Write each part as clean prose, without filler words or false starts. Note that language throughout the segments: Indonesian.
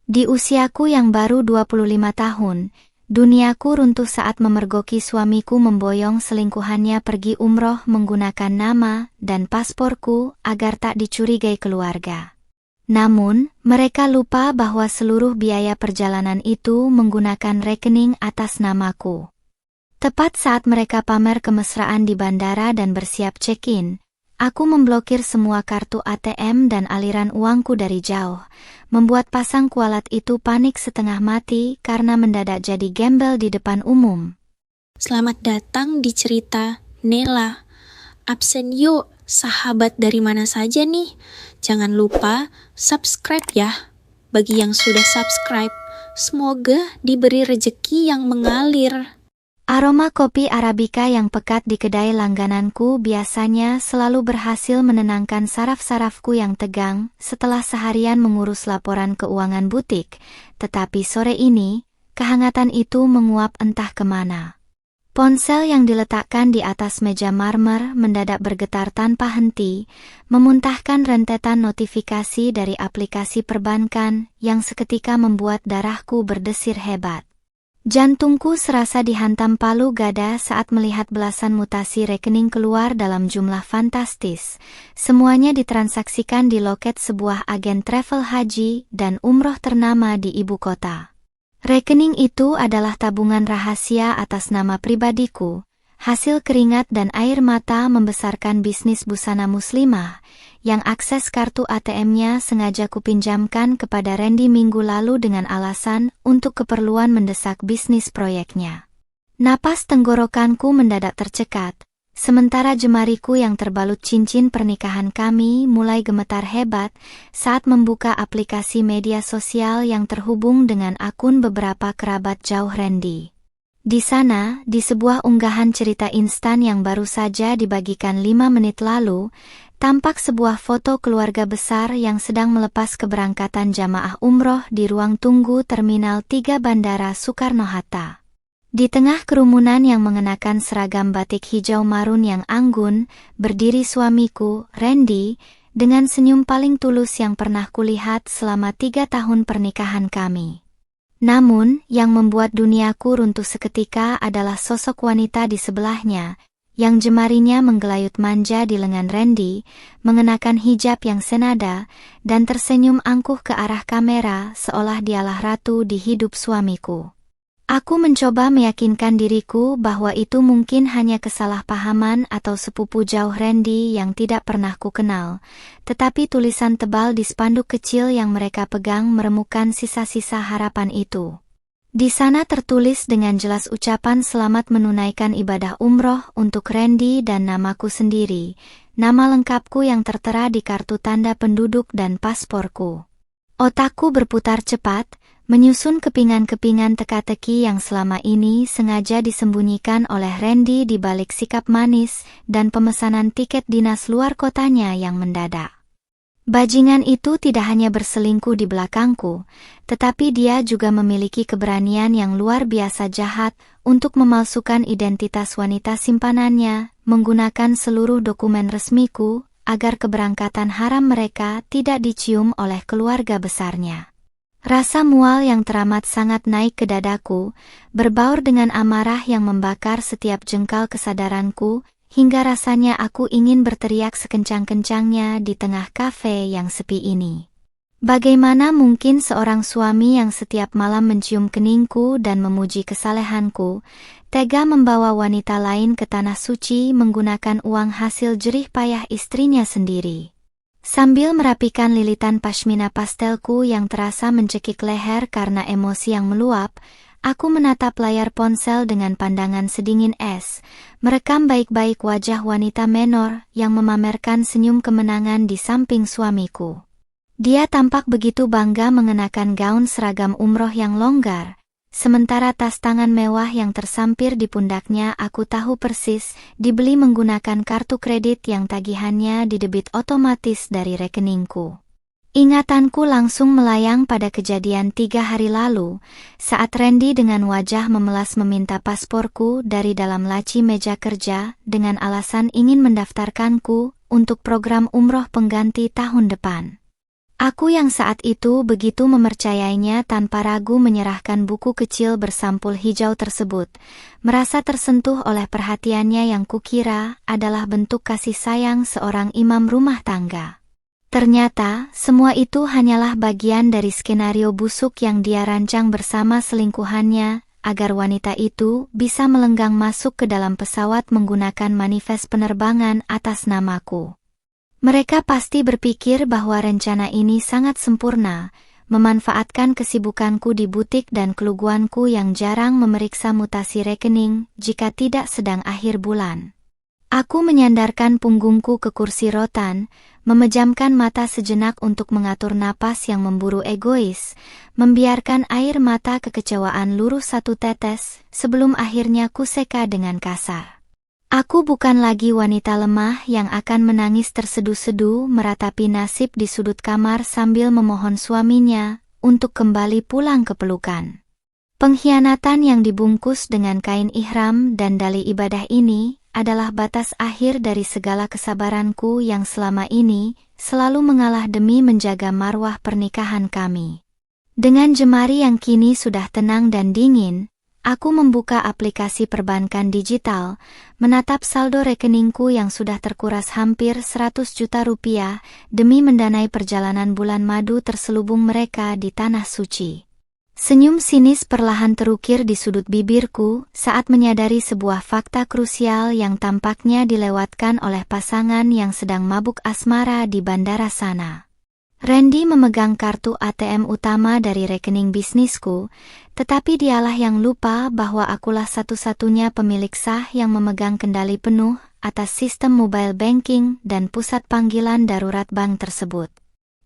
Di usiaku yang baru 25 tahun, duniaku runtuh saat memergoki suamiku memboyong selingkuhannya pergi umroh menggunakan nama dan pasporku agar tak dicurigai keluarga. Namun, mereka lupa bahwa seluruh biaya perjalanan itu menggunakan rekening atas namaku. Tepat saat mereka pamer kemesraan di bandara dan bersiap check-in, aku memblokir semua kartu ATM dan aliran uangku dari jauh, membuat pasang kualat itu panik setengah mati karena mendadak jadi gembel di depan umum. Selamat datang di cerita Nela. Absen yuk, sahabat dari mana saja nih? Jangan lupa subscribe ya. Bagi yang sudah subscribe, semoga diberi rejeki yang mengalir. Aroma kopi Arabica yang pekat di kedai langgananku biasanya selalu berhasil menenangkan saraf-sarafku yang tegang setelah seharian mengurus laporan keuangan butik, tetapi sore ini, kehangatan itu menguap entah kemana. Ponsel yang diletakkan di atas meja marmer mendadak bergetar tanpa henti, memuntahkan rentetan notifikasi dari aplikasi perbankan yang seketika membuat darahku berdesir hebat. Jantungku serasa dihantam palu gada saat melihat belasan mutasi rekening keluar dalam jumlah fantastis. Semuanya ditransaksikan di loket sebuah agen travel haji dan umroh ternama di ibu kota. Rekening itu adalah tabungan rahasia atas nama pribadiku, hasil keringat dan air mata membesarkan bisnis busana muslimah, yang akses kartu ATM-nya sengaja kupinjamkan kepada Randy minggu lalu dengan alasan untuk keperluan mendesak bisnis proyeknya. Napas tenggorokanku mendadak tercekat, sementara jemariku yang terbalut cincin pernikahan kami mulai gemetar hebat saat membuka aplikasi media sosial yang terhubung dengan akun beberapa kerabat jauh Randy. Di sana, di sebuah unggahan cerita instan yang baru saja dibagikan 5 menit lalu, tampak sebuah foto keluarga besar yang sedang melepas keberangkatan jamaah umroh di ruang tunggu Terminal 3 Bandara Soekarno-Hatta. Di tengah kerumunan yang mengenakan seragam batik hijau marun yang anggun, berdiri suamiku, Randy, dengan senyum paling tulus yang pernah kulihat selama 3 tahun pernikahan kami. Namun, yang membuat duniaku runtuh seketika adalah sosok wanita di sebelahnya, yang jemarinya menggelayut manja di lengan Randy, mengenakan hijab yang senada, dan tersenyum angkuh ke arah kamera seolah dialah ratu di hidup suamiku. Aku mencoba meyakinkan diriku bahwa itu mungkin hanya kesalahpahaman atau sepupu jauh Randy yang tidak pernah kukenal, tetapi tulisan tebal di spanduk kecil yang mereka pegang meremukan sisa-sisa harapan itu. Di sana tertulis dengan jelas ucapan selamat menunaikan ibadah umroh untuk Randy dan namaku sendiri, nama lengkapku yang tertera di kartu tanda penduduk dan pasporku. Otakku berputar cepat, menyusun kepingan-kepingan teka-teki yang selama ini sengaja disembunyikan oleh Randy di balik sikap manis dan pemesanan tiket dinas luar kotanya yang mendadak. Bajingan itu tidak hanya berselingkuh di belakangku, tetapi dia juga memiliki keberanian yang luar biasa jahat untuk memalsukan identitas wanita simpanannya, menggunakan seluruh dokumen resmiku agar keberangkatan haram mereka tidak dicium oleh keluarga besarnya. Rasa mual yang teramat sangat naik ke dadaku, berbaur dengan amarah yang membakar setiap jengkal kesadaranku, hingga rasanya aku ingin berteriak sekencang-kencangnya di tengah kafe yang sepi ini. Bagaimana mungkin seorang suami yang setiap malam mencium keningku dan memuji kesalehanku, tega membawa wanita lain ke tanah suci menggunakan uang hasil jerih payah istrinya sendiri? Sambil merapikan lilitan pashmina pastelku yang terasa mencekik leher karena emosi yang meluap, aku menatap layar ponsel dengan pandangan sedingin es, merekam baik-baik wajah wanita menor yang memamerkan senyum kemenangan di samping suamiku. Dia tampak begitu bangga mengenakan gaun seragam umroh yang longgar, sementara tas tangan mewah yang tersampir di pundaknya aku tahu persis dibeli menggunakan kartu kredit yang tagihannya didebit otomatis dari rekeningku. Ingatanku langsung melayang pada kejadian 3 hari lalu, saat Randy dengan wajah memelas meminta pasporku dari dalam laci meja kerja dengan alasan ingin mendaftarkanku untuk program umroh pengganti tahun depan. Aku yang saat itu begitu mempercayainya tanpa ragu menyerahkan buku kecil bersampul hijau tersebut, merasa tersentuh oleh perhatiannya yang kukira adalah bentuk kasih sayang seorang imam rumah tangga. Ternyata, semua itu hanyalah bagian dari skenario busuk yang dia rancang bersama selingkuhannya, agar wanita itu bisa melenggang masuk ke dalam pesawat menggunakan manifest penerbangan atas namaku. Mereka pasti berpikir bahwa rencana ini sangat sempurna, memanfaatkan kesibukanku di butik dan keluguanku yang jarang memeriksa mutasi rekening jika tidak sedang akhir bulan. Aku menyandarkan punggungku ke kursi rotan, memejamkan mata sejenak untuk mengatur napas yang memburu egois, membiarkan air mata kekecewaan luruh satu tetes, sebelum akhirnya kuseka dengan kasar. Aku bukan lagi wanita lemah yang akan menangis terseduh-seduh meratapi nasib di sudut kamar sambil memohon suaminya untuk kembali pulang ke pelukan. Pengkhianatan yang dibungkus dengan kain ihram dan dali ibadah ini adalah batas akhir dari segala kesabaranku yang selama ini selalu mengalah demi menjaga marwah pernikahan kami. Dengan jemari yang kini sudah tenang dan dingin, aku membuka aplikasi perbankan digital, menatap saldo rekeningku yang sudah terkuras hampir 100 juta rupiah demi mendanai perjalanan bulan madu terselubung mereka di tanah suci. Senyum sinis perlahan terukir di sudut bibirku saat menyadari sebuah fakta krusial yang tampaknya dilewatkan oleh pasangan yang sedang mabuk asmara di bandara sana. Randy memegang kartu ATM utama dari rekening bisnisku, tetapi dialah yang lupa bahwa akulah satu-satunya pemilik sah yang memegang kendali penuh atas sistem mobile banking dan pusat panggilan darurat bank tersebut.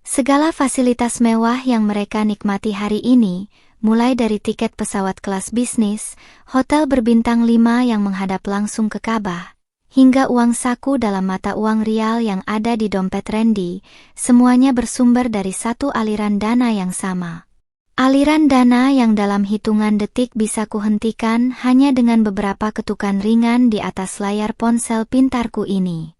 Segala fasilitas mewah yang mereka nikmati hari ini, mulai dari tiket pesawat kelas bisnis, hotel berbintang 5 yang menghadap langsung ke Ka'bah, hingga uang saku dalam mata uang rial yang ada di dompet Randy, semuanya bersumber dari satu aliran dana yang sama. Aliran dana yang dalam hitungan detik bisa kuhentikan hanya dengan beberapa ketukan ringan di atas layar ponsel pintarku ini.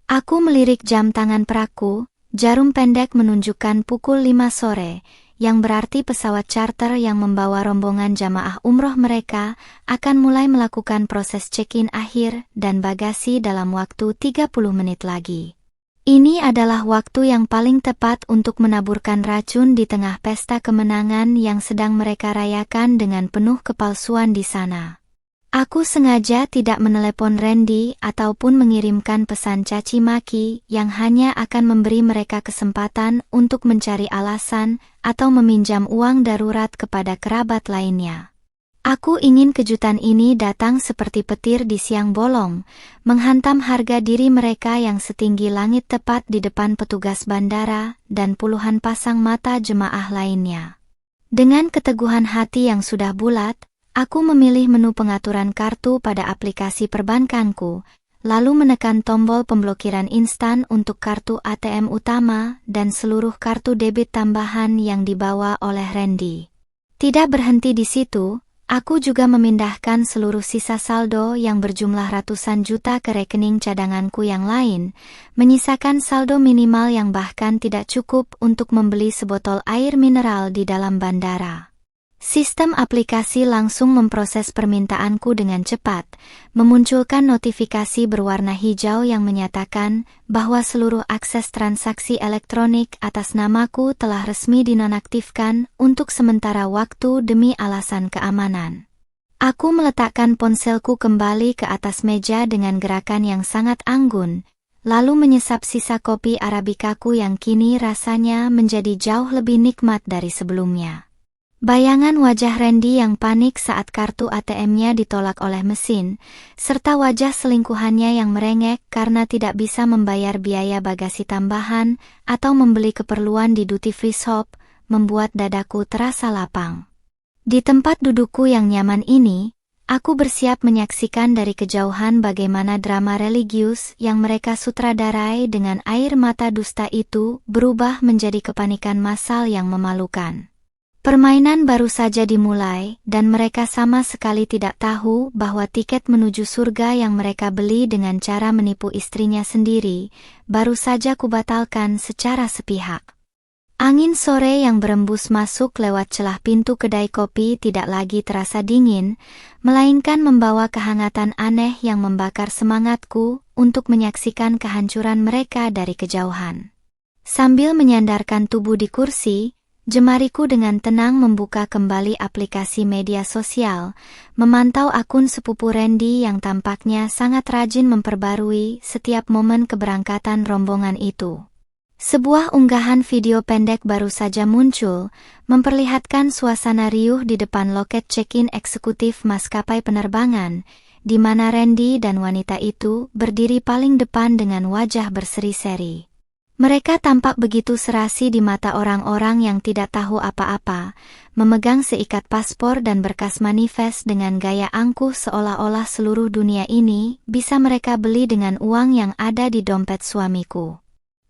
Aku melirik jam tangan perakku, jarum pendek menunjukkan pukul 5 sore, yang berarti pesawat charter yang membawa rombongan jamaah umroh mereka akan mulai melakukan proses check-in akhir dan bagasi dalam waktu 30 menit lagi. Ini adalah waktu yang paling tepat untuk menaburkan racun di tengah pesta kemenangan yang sedang mereka rayakan dengan penuh kepalsuan di sana. Aku sengaja tidak menelepon Randy ataupun mengirimkan pesan caci maki yang hanya akan memberi mereka kesempatan untuk mencari alasan atau meminjam uang darurat kepada kerabat lainnya. Aku ingin kejutan ini datang seperti petir di siang bolong, menghantam harga diri mereka yang setinggi langit tepat di depan petugas bandara dan puluhan pasang mata jemaah lainnya. Dengan keteguhan hati yang sudah bulat, aku memilih menu pengaturan kartu pada aplikasi perbankanku, lalu menekan tombol pemblokiran instan untuk kartu ATM utama dan seluruh kartu debit tambahan yang dibawa oleh Randy. Tidak berhenti di situ, aku juga memindahkan seluruh sisa saldo yang berjumlah ratusan juta ke rekening cadanganku yang lain, menyisakan saldo minimal yang bahkan tidak cukup untuk membeli sebotol air mineral di dalam bandara. Sistem aplikasi langsung memproses permintaanku dengan cepat, memunculkan notifikasi berwarna hijau yang menyatakan bahwa seluruh akses transaksi elektronik atas namaku telah resmi dinonaktifkan untuk sementara waktu demi alasan keamanan. Aku meletakkan ponselku kembali ke atas meja dengan gerakan yang sangat anggun, lalu menyesap sisa kopi arabikaku yang kini rasanya menjadi jauh lebih nikmat dari sebelumnya. Bayangan wajah Randy yang panik saat kartu ATM-nya ditolak oleh mesin, serta wajah selingkuhannya yang merengek karena tidak bisa membayar biaya bagasi tambahan atau membeli keperluan di duty free shop, membuat dadaku terasa lapang. Di tempat dudukku yang nyaman ini, aku bersiap menyaksikan dari kejauhan bagaimana drama religius yang mereka sutradarai dengan air mata dusta itu berubah menjadi kepanikan massal yang memalukan. Permainan baru saja dimulai, dan mereka sama sekali tidak tahu bahwa tiket menuju surga yang mereka beli dengan cara menipu istrinya sendiri, baru saja kubatalkan secara sepihak. Angin sore yang berembus masuk lewat celah pintu kedai kopi tidak lagi terasa dingin, melainkan membawa kehangatan aneh yang membakar semangatku untuk menyaksikan kehancuran mereka dari kejauhan. Sambil menyandarkan tubuh di kursi, jemariku dengan tenang membuka kembali aplikasi media sosial, memantau akun sepupu Randy yang tampaknya sangat rajin memperbarui setiap momen keberangkatan rombongan itu. Sebuah unggahan video pendek baru saja muncul, memperlihatkan suasana riuh di depan loket check-in eksekutif maskapai penerbangan, di mana Randy dan wanita itu berdiri paling depan dengan wajah berseri-seri. Mereka tampak begitu serasi di mata orang-orang yang tidak tahu apa-apa, memegang seikat paspor dan berkas manifest dengan gaya angkuh seolah-olah seluruh dunia ini bisa mereka beli dengan uang yang ada di dompet suamiku.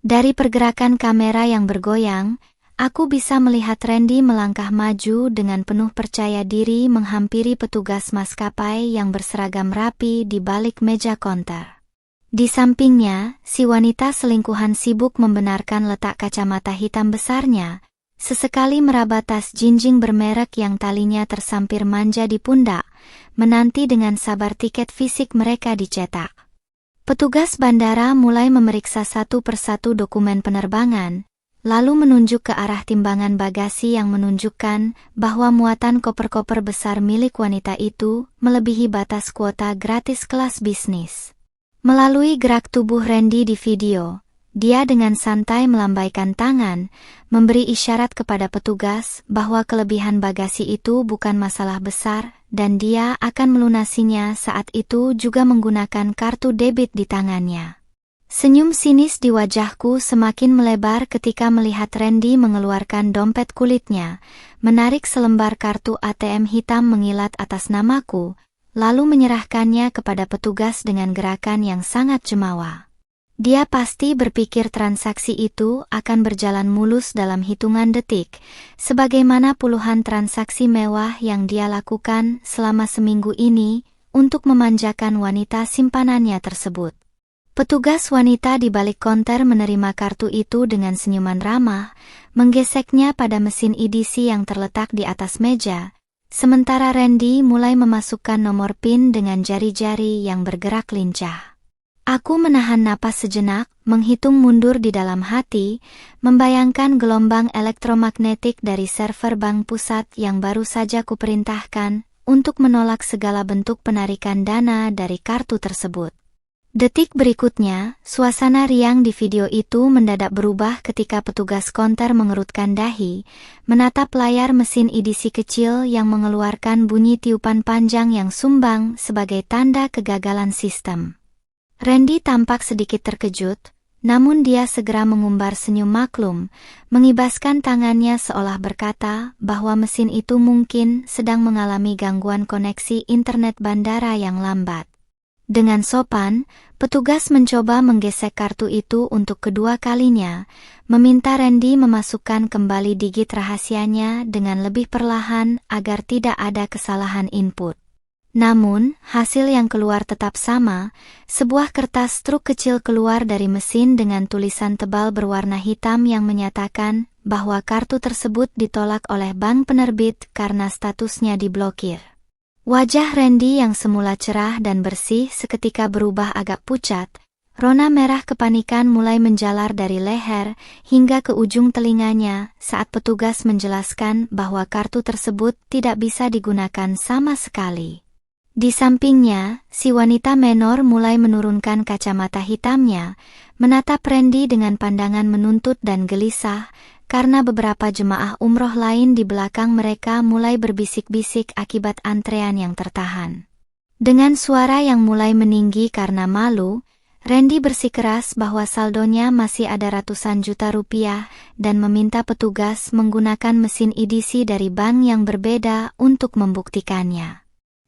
Dari pergerakan kamera yang bergoyang, aku bisa melihat Randy melangkah maju dengan penuh percaya diri menghampiri petugas maskapai yang berseragam rapi di balik meja konter. Di sampingnya, si wanita selingkuhan sibuk membenarkan letak kacamata hitam besarnya, sesekali meraba tas jinjing bermerek yang talinya tersampir manja di pundak, menanti dengan sabar tiket fisik mereka dicetak. Petugas bandara mulai memeriksa satu persatu dokumen penerbangan, lalu menunjuk ke arah timbangan bagasi yang menunjukkan bahwa muatan koper-koper besar milik wanita itu melebihi batas kuota gratis kelas bisnis. Melalui gerak tubuh Randy di video, dia dengan santai melambaikan tangan, memberi isyarat kepada petugas bahwa kelebihan bagasi itu bukan masalah besar, dan dia akan melunasinya saat itu juga menggunakan kartu debit di tangannya. Senyum sinis di wajahku semakin melebar ketika melihat Randy mengeluarkan dompet kulitnya, menarik selembar kartu ATM hitam mengilat atas namaku, lalu menyerahkannya kepada petugas dengan gerakan yang sangat jemawa. Dia pasti berpikir transaksi itu akan berjalan mulus dalam hitungan detik, sebagaimana puluhan transaksi mewah yang dia lakukan selama seminggu ini untuk memanjakan wanita simpanannya tersebut. Petugas wanita di balik konter menerima kartu itu dengan senyuman ramah, menggeseknya pada mesin EDC yang terletak di atas meja, sementara Randy mulai memasukkan nomor PIN dengan jari-jari yang bergerak lincah. Aku menahan napas sejenak, menghitung mundur di dalam hati, membayangkan gelombang elektromagnetik dari server bank pusat yang baru saja kuperintahkan untuk menolak segala bentuk penarikan dana dari kartu tersebut. Detik berikutnya, suasana riang di video itu mendadak berubah ketika petugas konter mengerutkan dahi, menatap layar mesin EDC kecil yang mengeluarkan bunyi tiupan panjang yang sumbang sebagai tanda kegagalan sistem. Randy tampak sedikit terkejut, namun dia segera mengumbar senyum maklum, mengibaskan tangannya seolah berkata bahwa mesin itu mungkin sedang mengalami gangguan koneksi internet bandara yang lambat. Dengan sopan, petugas mencoba menggesek kartu itu untuk kedua kalinya, meminta Randy memasukkan kembali digit rahasianya dengan lebih perlahan agar tidak ada kesalahan input. Namun, hasil yang keluar tetap sama, sebuah kertas truk kecil keluar dari mesin dengan tulisan tebal berwarna hitam yang menyatakan bahwa kartu tersebut ditolak oleh bank penerbit karena statusnya diblokir. Wajah Randy yang semula cerah dan bersih seketika berubah agak pucat, rona merah kepanikan mulai menjalar dari leher hingga ke ujung telinganya saat petugas menjelaskan bahwa kartu tersebut tidak bisa digunakan sama sekali. Di sampingnya, si wanita menor mulai menurunkan kacamata hitamnya, menatap Randy dengan pandangan menuntut dan gelisah, karena beberapa jemaah umroh lain di belakang mereka mulai berbisik-bisik akibat antrean yang tertahan. Dengan suara yang mulai meninggi karena malu, Randy bersikeras bahwa saldonya masih ada ratusan juta rupiah dan meminta petugas menggunakan mesin EDC dari bank yang berbeda untuk membuktikannya.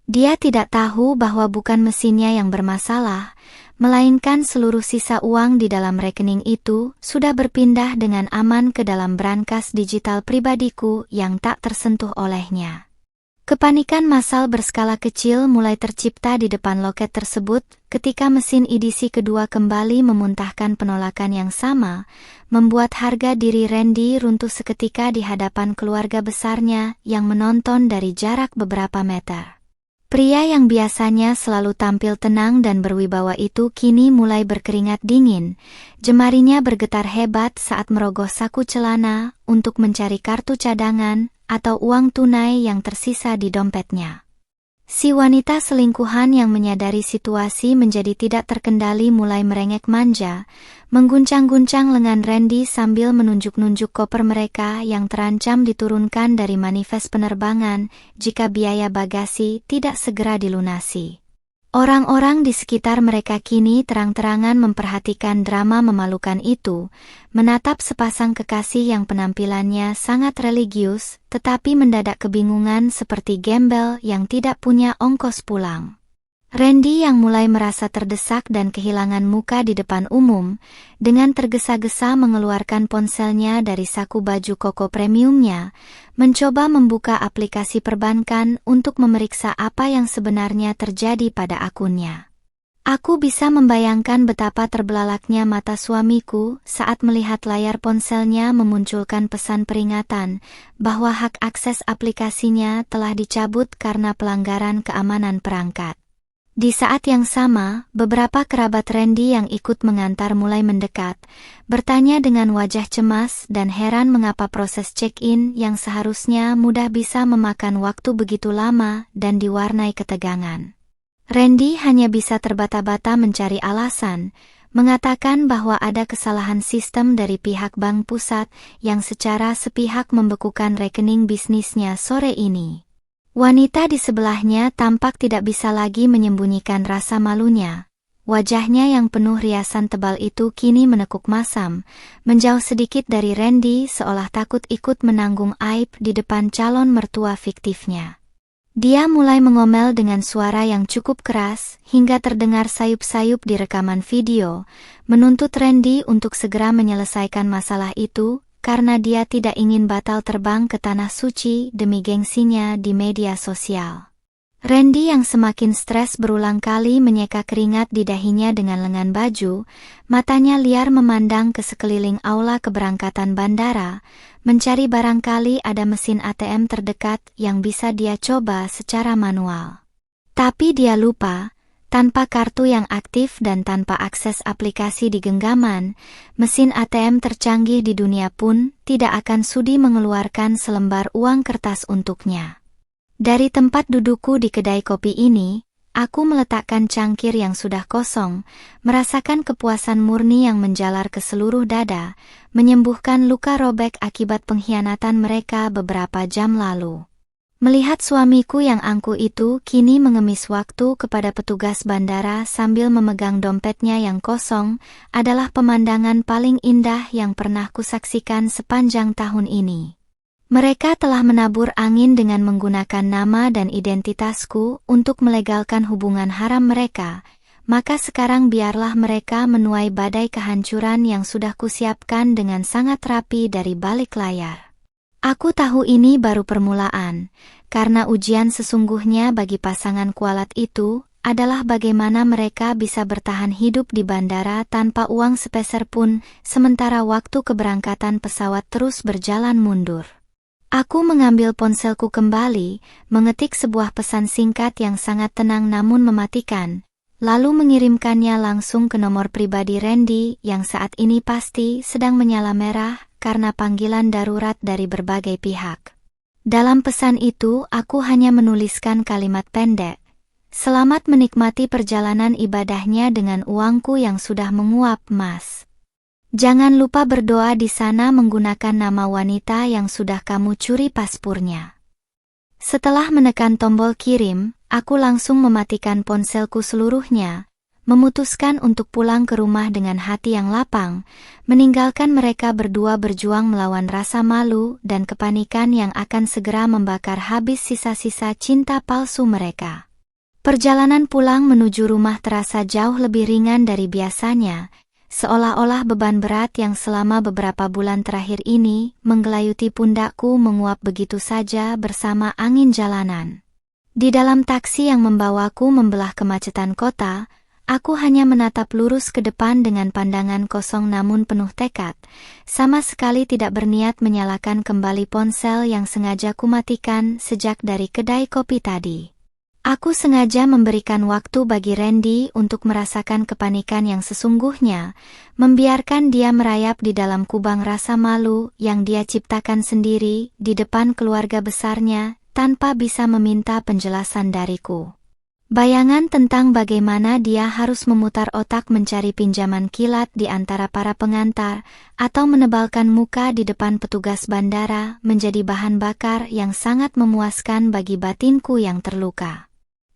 Dia tidak tahu bahwa bukan mesinnya yang bermasalah, melainkan seluruh sisa uang di dalam rekening itu sudah berpindah dengan aman ke dalam brankas digital pribadiku yang tak tersentuh olehnya. Kepanikan massal berskala kecil mulai tercipta di depan loket tersebut ketika mesin edisi kedua kembali memuntahkan penolakan yang sama, membuat harga diri Randy runtuh seketika di hadapan keluarga besarnya yang menonton dari jarak beberapa meter. Pria yang biasanya selalu tampil tenang dan berwibawa itu kini mulai berkeringat dingin. Jemarinya bergetar hebat saat merogoh saku celana untuk mencari kartu cadangan atau uang tunai yang tersisa di dompetnya. Si wanita selingkuhan yang menyadari situasi menjadi tidak terkendali mulai merengek manja, mengguncang-guncang lengan Randy sambil menunjuk-nunjuk koper mereka yang terancam diturunkan dari manifest penerbangan jika biaya bagasi tidak segera dilunasi. Orang-orang di sekitar mereka kini terang-terangan memperhatikan drama memalukan itu, menatap sepasang kekasih yang penampilannya sangat religius, tetapi mendadak kebingungan seperti gembel yang tidak punya ongkos pulang. Randy yang mulai merasa terdesak dan kehilangan muka di depan umum, dengan tergesa-gesa mengeluarkan ponselnya dari saku baju koko premiumnya, mencoba membuka aplikasi perbankan untuk memeriksa apa yang sebenarnya terjadi pada akunnya. Aku bisa membayangkan betapa terbelalaknya mata suamiku saat melihat layar ponselnya memunculkan pesan peringatan bahwa hak akses aplikasinya telah dicabut karena pelanggaran keamanan perangkat. Di saat yang sama, beberapa kerabat Randy yang ikut mengantar mulai mendekat, bertanya dengan wajah cemas dan heran mengapa proses check-in yang seharusnya mudah bisa memakan waktu begitu lama dan diwarnai ketegangan. Randy hanya bisa terbata-bata mencari alasan, mengatakan bahwa ada kesalahan sistem dari pihak bank pusat yang secara sepihak membekukan rekening bisnisnya sore ini. Wanita di sebelahnya tampak tidak bisa lagi menyembunyikan rasa malunya. Wajahnya yang penuh riasan tebal itu kini menekuk masam, menjauh sedikit dari Randy seolah takut ikut menanggung aib di depan calon mertua fiktifnya. Dia mulai mengomel dengan suara yang cukup keras hingga terdengar sayup-sayup di rekaman video, menuntut Randy untuk segera menyelesaikan masalah itu, karena dia tidak ingin batal terbang ke tanah suci demi gengsinya di media sosial. Randy yang semakin stres berulang kali menyeka keringat di dahinya dengan lengan baju, matanya liar memandang ke sekeliling aula keberangkatan bandara, mencari barangkali ada mesin ATM terdekat yang bisa dia coba secara manual. Tapi dia lupa, tanpa kartu yang aktif dan tanpa akses aplikasi di genggaman, mesin ATM tercanggih di dunia pun tidak akan sudi mengeluarkan selembar uang kertas untuknya. Dari tempat dudukku di kedai kopi ini, aku meletakkan cangkir yang sudah kosong, merasakan kepuasan murni yang menjalar ke seluruh dada, menyembuhkan luka robek akibat pengkhianatan mereka beberapa jam lalu. Melihat suamiku yang angkuh itu kini mengemis waktu kepada petugas bandara sambil memegang dompetnya yang kosong adalah pemandangan paling indah yang pernah kusaksikan sepanjang tahun ini. Mereka telah menabur angin dengan menggunakan nama dan identitasku untuk melegalkan hubungan haram mereka, maka sekarang biarlah mereka menuai badai kehancuran yang sudah kusiapkan dengan sangat rapi dari balik layar. Aku tahu ini baru permulaan, karena ujian sesungguhnya bagi pasangan kualat itu adalah bagaimana mereka bisa bertahan hidup di bandara tanpa uang sepeser pun, sementara waktu keberangkatan pesawat terus berjalan mundur. Aku mengambil ponselku kembali, mengetik sebuah pesan singkat yang sangat tenang namun mematikan, lalu mengirimkannya langsung ke nomor pribadi Randy yang saat ini pasti sedang menyala merah karena panggilan darurat dari berbagai pihak. Dalam pesan itu aku hanya menuliskan kalimat pendek, "Selamat menikmati perjalanan ibadahnya dengan uangku yang sudah menguap, Mas. Jangan lupa berdoa di sana menggunakan nama wanita yang sudah kamu curi paspornya." Setelah menekan tombol kirim, aku langsung mematikan ponselku seluruhnya, memutuskan untuk pulang ke rumah dengan hati yang lapang, meninggalkan mereka berdua berjuang melawan rasa malu dan kepanikan yang akan segera membakar habis sisa-sisa cinta palsu mereka. Perjalanan pulang menuju rumah terasa jauh lebih ringan dari biasanya, seolah-olah beban berat yang selama beberapa bulan terakhir ini menggelayuti pundakku menguap begitu saja bersama angin jalanan. Di dalam taksi yang membawaku membelah kemacetan kota, aku hanya menatap lurus ke depan dengan pandangan kosong namun penuh tekad, sama sekali tidak berniat menyalakan kembali ponsel yang sengaja kumatikan sejak dari kedai kopi tadi. Aku sengaja memberikan waktu bagi Randy untuk merasakan kepanikan yang sesungguhnya, membiarkan dia merayap di dalam kubang rasa malu yang dia ciptakan sendiri di depan keluarga besarnya tanpa bisa meminta penjelasan dariku. Bayangan tentang bagaimana dia harus memutar otak mencari pinjaman kilat di antara para pengantar atau menebalkan muka di depan petugas bandara menjadi bahan bakar yang sangat memuaskan bagi batinku yang terluka.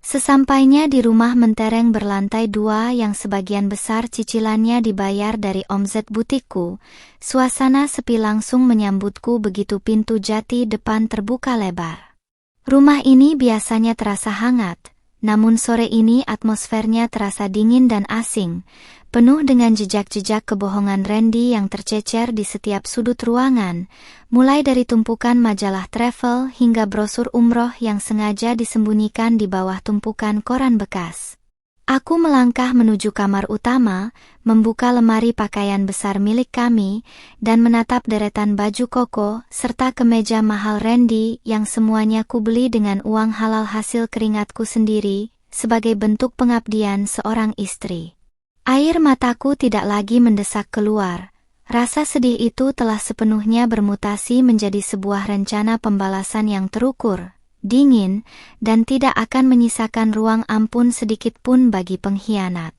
Sesampainya di rumah mentereng berlantai 2 yang sebagian besar cicilannya dibayar dari omzet butikku, suasana sepi langsung menyambutku begitu pintu jati depan terbuka lebar. Rumah ini biasanya terasa hangat, namun sore ini atmosfernya terasa dingin dan asing, penuh dengan jejak-jejak kebohongan Randy yang tercecer di setiap sudut ruangan, mulai dari tumpukan majalah travel hingga brosur umroh yang sengaja disembunyikan di bawah tumpukan koran bekas. Aku melangkah menuju kamar utama, membuka lemari pakaian besar milik kami, dan menatap deretan baju koko serta kemeja mahal Randy yang semuanya kubeli dengan uang halal hasil keringatku sendiri, sebagai bentuk pengabdian seorang istri. Air mataku tidak lagi mendesak keluar. Rasa sedih itu telah sepenuhnya bermutasi menjadi sebuah rencana pembalasan yang terukur, dingin, dan tidak akan menyisakan ruang ampun sedikit pun bagi pengkhianat.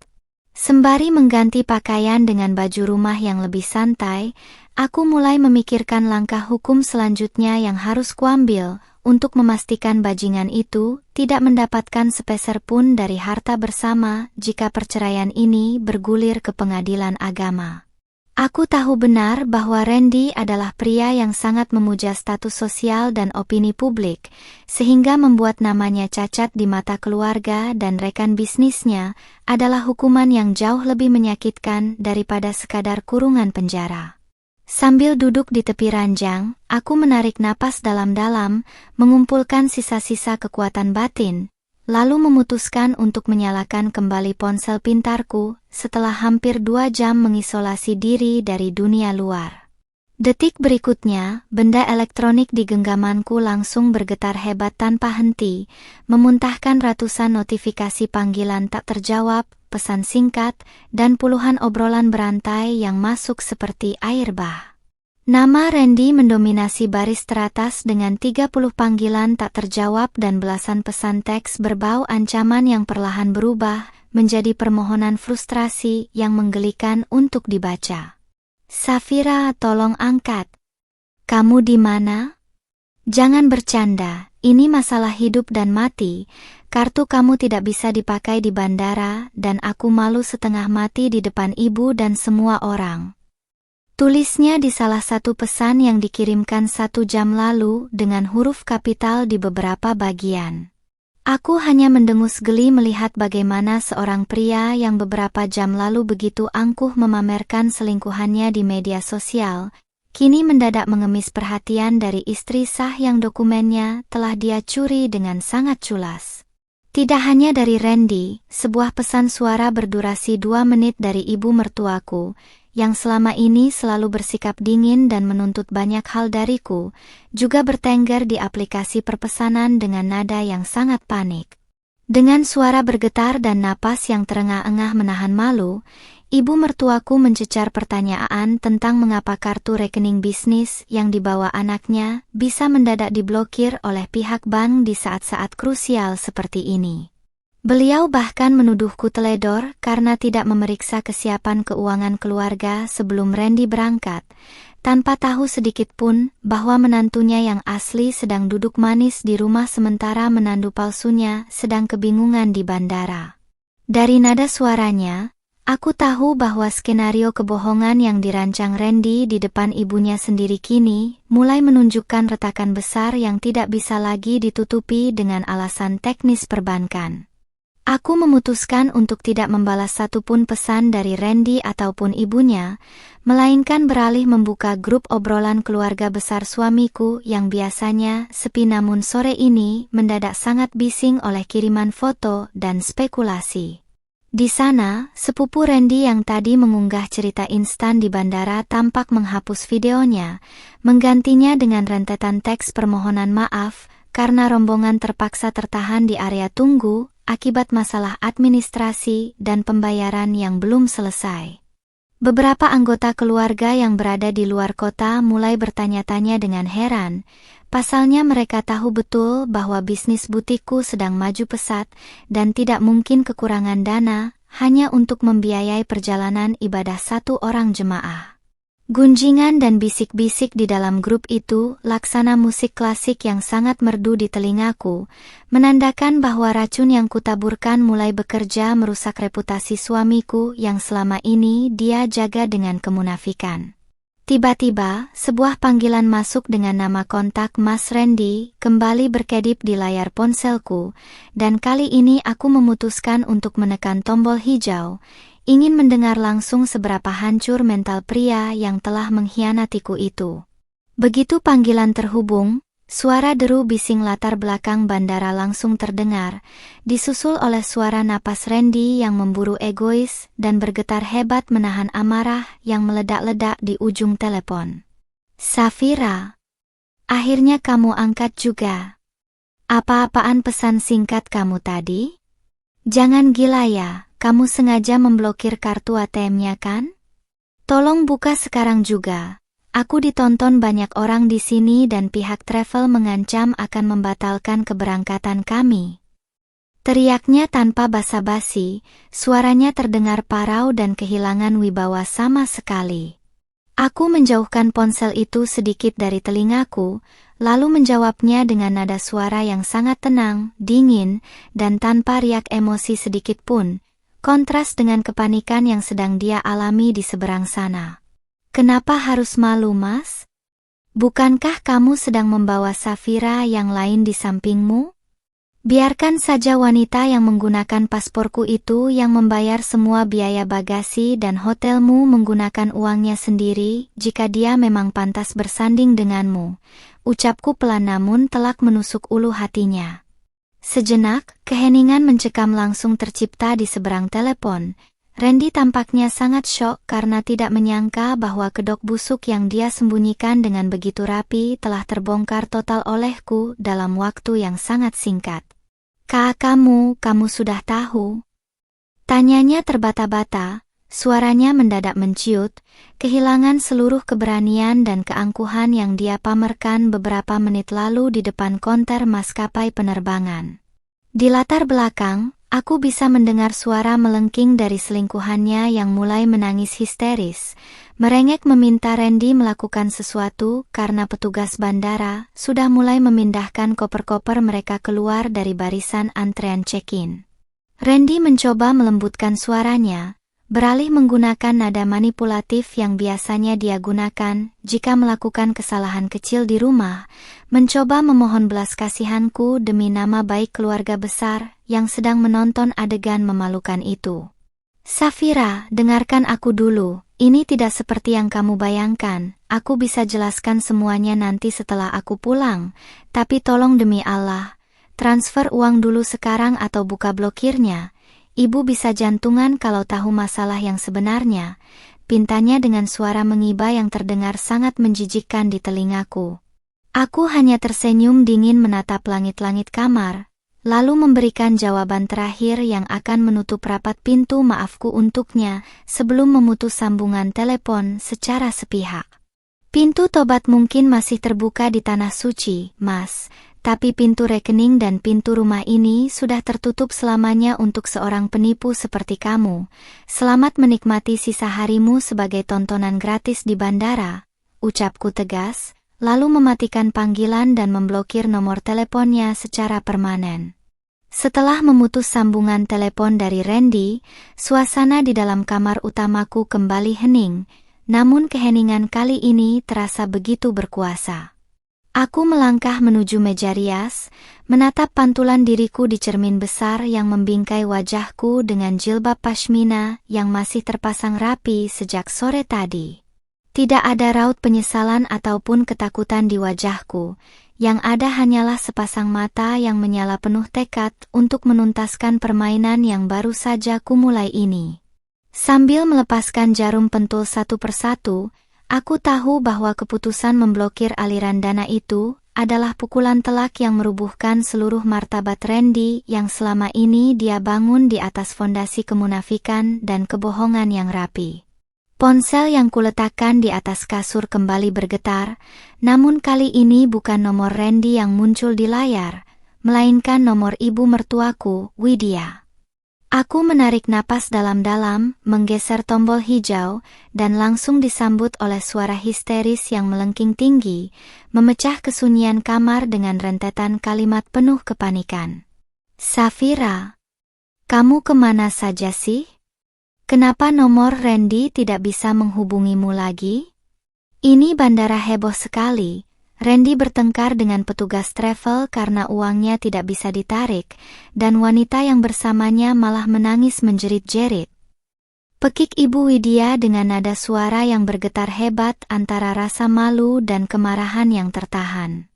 Sembari mengganti pakaian dengan baju rumah yang lebih santai, aku mulai memikirkan langkah hukum selanjutnya yang harus kuambil untuk memastikan bajingan itu tidak mendapatkan sepeser pun dari harta bersama jika perceraian ini bergulir ke pengadilan agama. Aku tahu benar bahwa Randy adalah pria yang sangat memuja status sosial dan opini publik, sehingga membuat namanya cacat di mata keluarga dan rekan bisnisnya adalah hukuman yang jauh lebih menyakitkan daripada sekadar kurungan penjara. Sambil duduk di tepi ranjang, aku menarik napas dalam-dalam, mengumpulkan sisa-sisa kekuatan batin, lalu memutuskan untuk menyalakan kembali ponsel pintarku setelah hampir 2 jam mengisolasi diri dari dunia luar. Detik berikutnya, benda elektronik di genggamanku langsung bergetar hebat tanpa henti, memuntahkan ratusan notifikasi panggilan tak terjawab, pesan singkat, dan puluhan obrolan berantai yang masuk seperti air bah. Nama Randy mendominasi baris teratas dengan 30 panggilan tak terjawab dan belasan pesan teks berbau ancaman yang perlahan berubah menjadi permohonan frustrasi yang menggelikan untuk dibaca. Safira, tolong angkat. Kamu di mana? Jangan bercanda, ini masalah hidup dan mati. Kartu kamu tidak bisa dipakai di bandara dan aku malu setengah mati di depan ibu dan semua orang. Tulisnya di salah satu pesan yang dikirimkan 1 jam lalu dengan huruf kapital di beberapa bagian. Aku hanya mendengus geli melihat bagaimana seorang pria yang beberapa jam lalu begitu angkuh memamerkan selingkuhannya di media sosial, kini mendadak mengemis perhatian dari istri sah yang dokumennya telah dia curi dengan sangat culas. Tidak hanya dari Randy, sebuah pesan suara berdurasi 2 menit dari ibu mertuaku, yang selama ini selalu bersikap dingin dan menuntut banyak hal dariku, juga bertengger di aplikasi perpesanan dengan nada yang sangat panik. Dengan suara bergetar dan napas yang terengah-engah menahan malu, ibu mertuaku mencecar pertanyaan tentang mengapa kartu rekening bisnis yang dibawa anaknya bisa mendadak diblokir oleh pihak bank di saat-saat krusial seperti ini. Beliau bahkan menuduhku teledor karena tidak memeriksa kesiapan keuangan keluarga sebelum Randy berangkat, tanpa tahu sedikit pun bahwa menantunya yang asli sedang duduk manis di rumah sementara menantu palsunya sedang kebingungan di bandara. Dari nada suaranya, aku tahu bahwa skenario kebohongan yang dirancang Randy di depan ibunya sendiri kini mulai menunjukkan retakan besar yang tidak bisa lagi ditutupi dengan alasan teknis perbankan. Aku memutuskan untuk tidak membalas satupun pesan dari Randy ataupun ibunya, melainkan beralih membuka grup obrolan keluarga besar suamiku yang biasanya sepi, namun sore ini mendadak sangat bising oleh kiriman foto dan spekulasi. Di sana, sepupu Randy yang tadi mengunggah cerita instan di bandara tampak menghapus videonya, menggantinya dengan rentetan teks permohonan maaf karena rombongan terpaksa tertahan di area tunggu akibat masalah administrasi dan pembayaran yang belum selesai. Beberapa anggota keluarga yang berada di luar kota mulai bertanya-tanya dengan heran, pasalnya mereka tahu betul bahwa bisnis butikku sedang maju pesat dan tidak mungkin kekurangan dana hanya untuk membiayai perjalanan ibadah satu orang jemaah. Gunjingan dan bisik-bisik di dalam grup itu laksana musik klasik yang sangat merdu di telingaku, menandakan bahwa racun yang kutaburkan mulai bekerja merusak reputasi suamiku yang selama ini dia jaga dengan kemunafikan. Tiba-tiba, sebuah panggilan masuk dengan nama kontak Mas Randy kembali berkedip di layar ponselku, dan kali ini aku memutuskan untuk menekan tombol hijau, ingin mendengar langsung seberapa hancur mental pria yang telah mengkhianatiku itu. Begitu panggilan terhubung, suara deru bising latar belakang bandara langsung terdengar, disusul oleh suara napas Randy yang memburu egois dan bergetar hebat menahan amarah yang meledak-ledak di ujung telepon. Safira, akhirnya kamu angkat juga. Apa-apaan pesan singkat kamu tadi? Jangan gila ya. Kamu sengaja memblokir kartu ATM-nya kan? Tolong buka sekarang juga. Aku ditonton banyak orang di sini dan pihak travel mengancam akan membatalkan keberangkatan kami. Teriaknya tanpa basa-basi, suaranya terdengar parau dan kehilangan wibawa sama sekali. Aku menjauhkan ponsel itu sedikit dari telingaku, lalu menjawabnya dengan nada suara yang sangat tenang, dingin, dan tanpa riak emosi sedikit pun. Kontras dengan kepanikan yang sedang dia alami di seberang sana. Kenapa harus malu, Mas? Bukankah kamu sedang membawa Safira yang lain di sampingmu? Biarkan saja wanita yang menggunakan pasporku itu yang membayar semua biaya bagasi dan hotelmu menggunakan uangnya sendiri jika dia memang pantas bersanding denganmu. Ucapku pelan namun telak menusuk ulu hatinya. Sejenak, keheningan mencekam langsung tercipta di seberang telepon. Randy tampaknya sangat syok karena tidak menyangka bahwa kedok busuk yang dia sembunyikan dengan begitu rapi telah terbongkar total olehku dalam waktu yang sangat singkat. Kamu sudah tahu? Tanyanya terbata-bata, suaranya mendadak menciut, kehilangan seluruh keberanian dan keangkuhan yang dia pamerkan beberapa menit lalu di depan konter maskapai penerbangan. Di latar belakang, aku bisa mendengar suara melengking dari selingkuhannya yang mulai menangis histeris, merengek meminta Randy melakukan sesuatu karena petugas bandara sudah mulai memindahkan koper-koper mereka keluar dari barisan antrean check-in. Randy mencoba melembutkan suaranya, beralih menggunakan nada manipulatif yang biasanya dia gunakan jika melakukan kesalahan kecil di rumah, mencoba memohon belas kasihanku demi nama baik keluarga besar yang sedang menonton adegan memalukan itu. Safira, dengarkan aku dulu, ini tidak seperti yang kamu bayangkan, aku bisa jelaskan semuanya nanti setelah aku pulang, tapi tolong demi Allah, transfer uang dulu sekarang atau buka blokirnya. Ibu bisa jantungan kalau tahu masalah yang sebenarnya, pintanya dengan suara mengiba yang terdengar sangat menjijikkan di telingaku. Aku hanya tersenyum dingin menatap langit-langit kamar, lalu memberikan jawaban terakhir yang akan menutup rapat pintu maafku untuknya sebelum memutus sambungan telepon secara sepihak. Pintu tobat mungkin masih terbuka di tanah suci, Mas. Tapi pintu rekening dan pintu rumah ini sudah tertutup selamanya untuk seorang penipu seperti kamu. Selamat menikmati sisa harimu sebagai tontonan gratis di bandara, ucapku tegas, lalu mematikan panggilan dan memblokir nomor teleponnya secara permanen. Setelah memutus sambungan telepon dari Randy, suasana di dalam kamar utamaku kembali hening, namun keheningan kali ini terasa begitu berkuasa. Aku melangkah menuju meja rias, menatap pantulan diriku di cermin besar yang membingkai wajahku dengan jilbab pashmina yang masih terpasang rapi sejak sore tadi. Tidak ada raut penyesalan ataupun ketakutan di wajahku, yang ada hanyalah sepasang mata yang menyala penuh tekad untuk menuntaskan permainan yang baru saja kumulai ini. Sambil melepaskan jarum pentul satu persatu, aku tahu bahwa keputusan memblokir aliran dana itu adalah pukulan telak yang merubuhkan seluruh martabat Randy yang selama ini dia bangun di atas fondasi kemunafikan dan kebohongan yang rapi. Ponsel yang kuletakkan di atas kasur kembali bergetar, namun kali ini bukan nomor Randy yang muncul di layar, melainkan nomor ibu mertuaku, Widya. Aku menarik napas dalam-dalam, menggeser tombol hijau, dan langsung disambut oleh suara histeris yang melengking tinggi, memecah kesunyian kamar dengan rentetan kalimat penuh kepanikan. "Safira, kamu kemana saja sih? Kenapa nomor Randy tidak bisa menghubungimu lagi? Ini bandara heboh sekali. Randy bertengkar dengan petugas travel karena uangnya tidak bisa ditarik, dan wanita yang bersamanya malah menangis menjerit-jerit." Pekik Ibu Widya dengan nada suara yang bergetar hebat antara rasa malu dan kemarahan yang tertahan.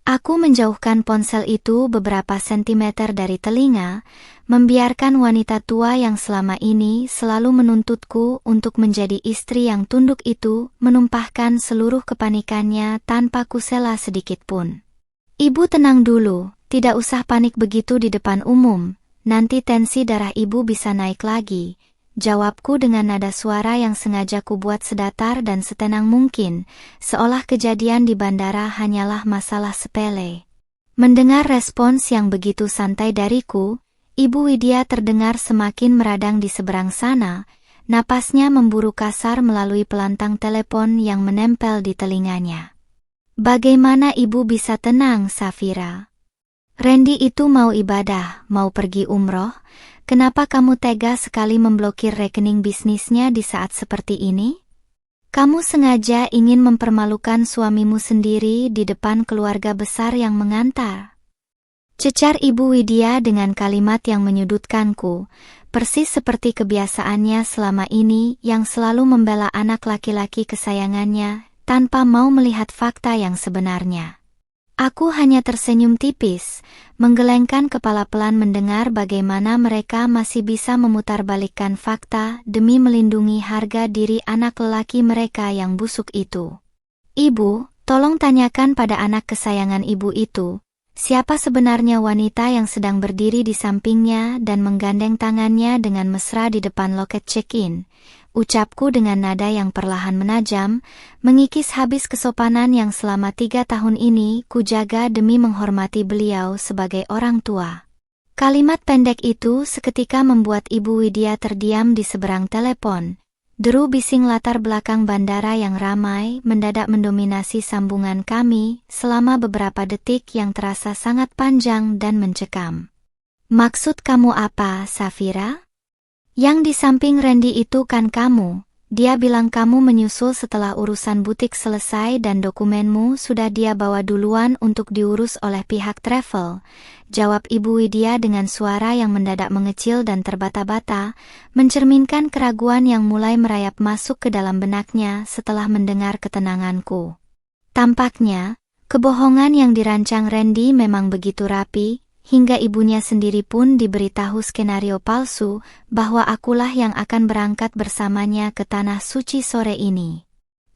Aku menjauhkan ponsel itu beberapa sentimeter dari telinga, membiarkan wanita tua yang selama ini selalu menuntutku untuk menjadi istri yang tunduk itu menumpahkan seluruh kepanikannya tanpa kusela sedikit pun. "Ibu tenang dulu, tidak usah panik begitu di depan umum, nanti tensi darah ibu bisa naik lagi," jawabku dengan nada suara yang sengaja kubuat sedatar dan setenang mungkin, seolah kejadian di bandara hanyalah masalah sepele. Mendengar respons yang begitu santai dariku, Ibu Widya terdengar semakin meradang di seberang sana, napasnya memburu kasar melalui pelantang telepon yang menempel di telinganya. "Bagaimana ibu bisa tenang, Safira? Randy itu mau ibadah, mau pergi umroh. Kenapa kamu tega sekali memblokir rekening bisnisnya di saat seperti ini? Kamu sengaja ingin mempermalukan suamimu sendiri di depan keluarga besar yang mengantar," cecar Ibu Widya dengan kalimat yang menyudutkanku, persis seperti kebiasaannya selama ini yang selalu membela anak laki-laki kesayangannya tanpa mau melihat fakta yang sebenarnya. Aku hanya tersenyum tipis, menggelengkan kepala pelan mendengar bagaimana mereka masih bisa memutarbalikkan fakta demi melindungi harga diri anak lelaki mereka yang busuk itu. "Ibu, tolong tanyakan pada anak kesayangan ibu itu, siapa sebenarnya wanita yang sedang berdiri di sampingnya dan menggandeng tangannya dengan mesra di depan loket check-in," ucapku dengan nada yang perlahan menajam, mengikis habis kesopanan yang selama 3 tahun ini kujaga demi menghormati beliau sebagai orang tua. Kalimat pendek itu seketika membuat Ibu Widya terdiam di seberang telepon. Deru bising latar belakang bandara yang ramai mendadak mendominasi sambungan kami selama beberapa detik yang terasa sangat panjang dan mencekam. "Maksud kamu apa, Safira? Yang di samping Randy itu kan kamu. Dia bilang kamu menyusul setelah urusan butik selesai dan dokumenmu sudah dia bawa duluan untuk diurus oleh pihak travel," jawab Ibu Widya dengan suara yang mendadak mengecil dan terbata-bata, mencerminkan keraguan yang mulai merayap masuk ke dalam benaknya setelah mendengar ketenanganku. Tampaknya, kebohongan yang dirancang Randy memang begitu rapi, hingga ibunya sendiri pun diberitahu skenario palsu bahwa akulah yang akan berangkat bersamanya ke Tanah Suci sore ini.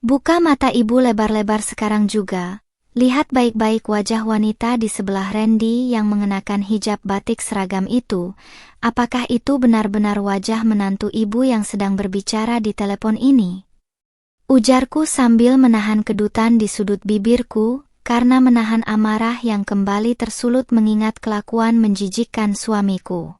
Buka mata ibu lebar-lebar sekarang juga, lihat baik-baik wajah wanita di sebelah Randy yang mengenakan hijab batik seragam itu. Apakah itu benar-benar wajah menantu ibu yang sedang berbicara di telepon ini? Ujarku sambil menahan kedutan di sudut bibirku, karena menahan amarah yang kembali tersulut mengingat kelakuan menjijikkan suamiku.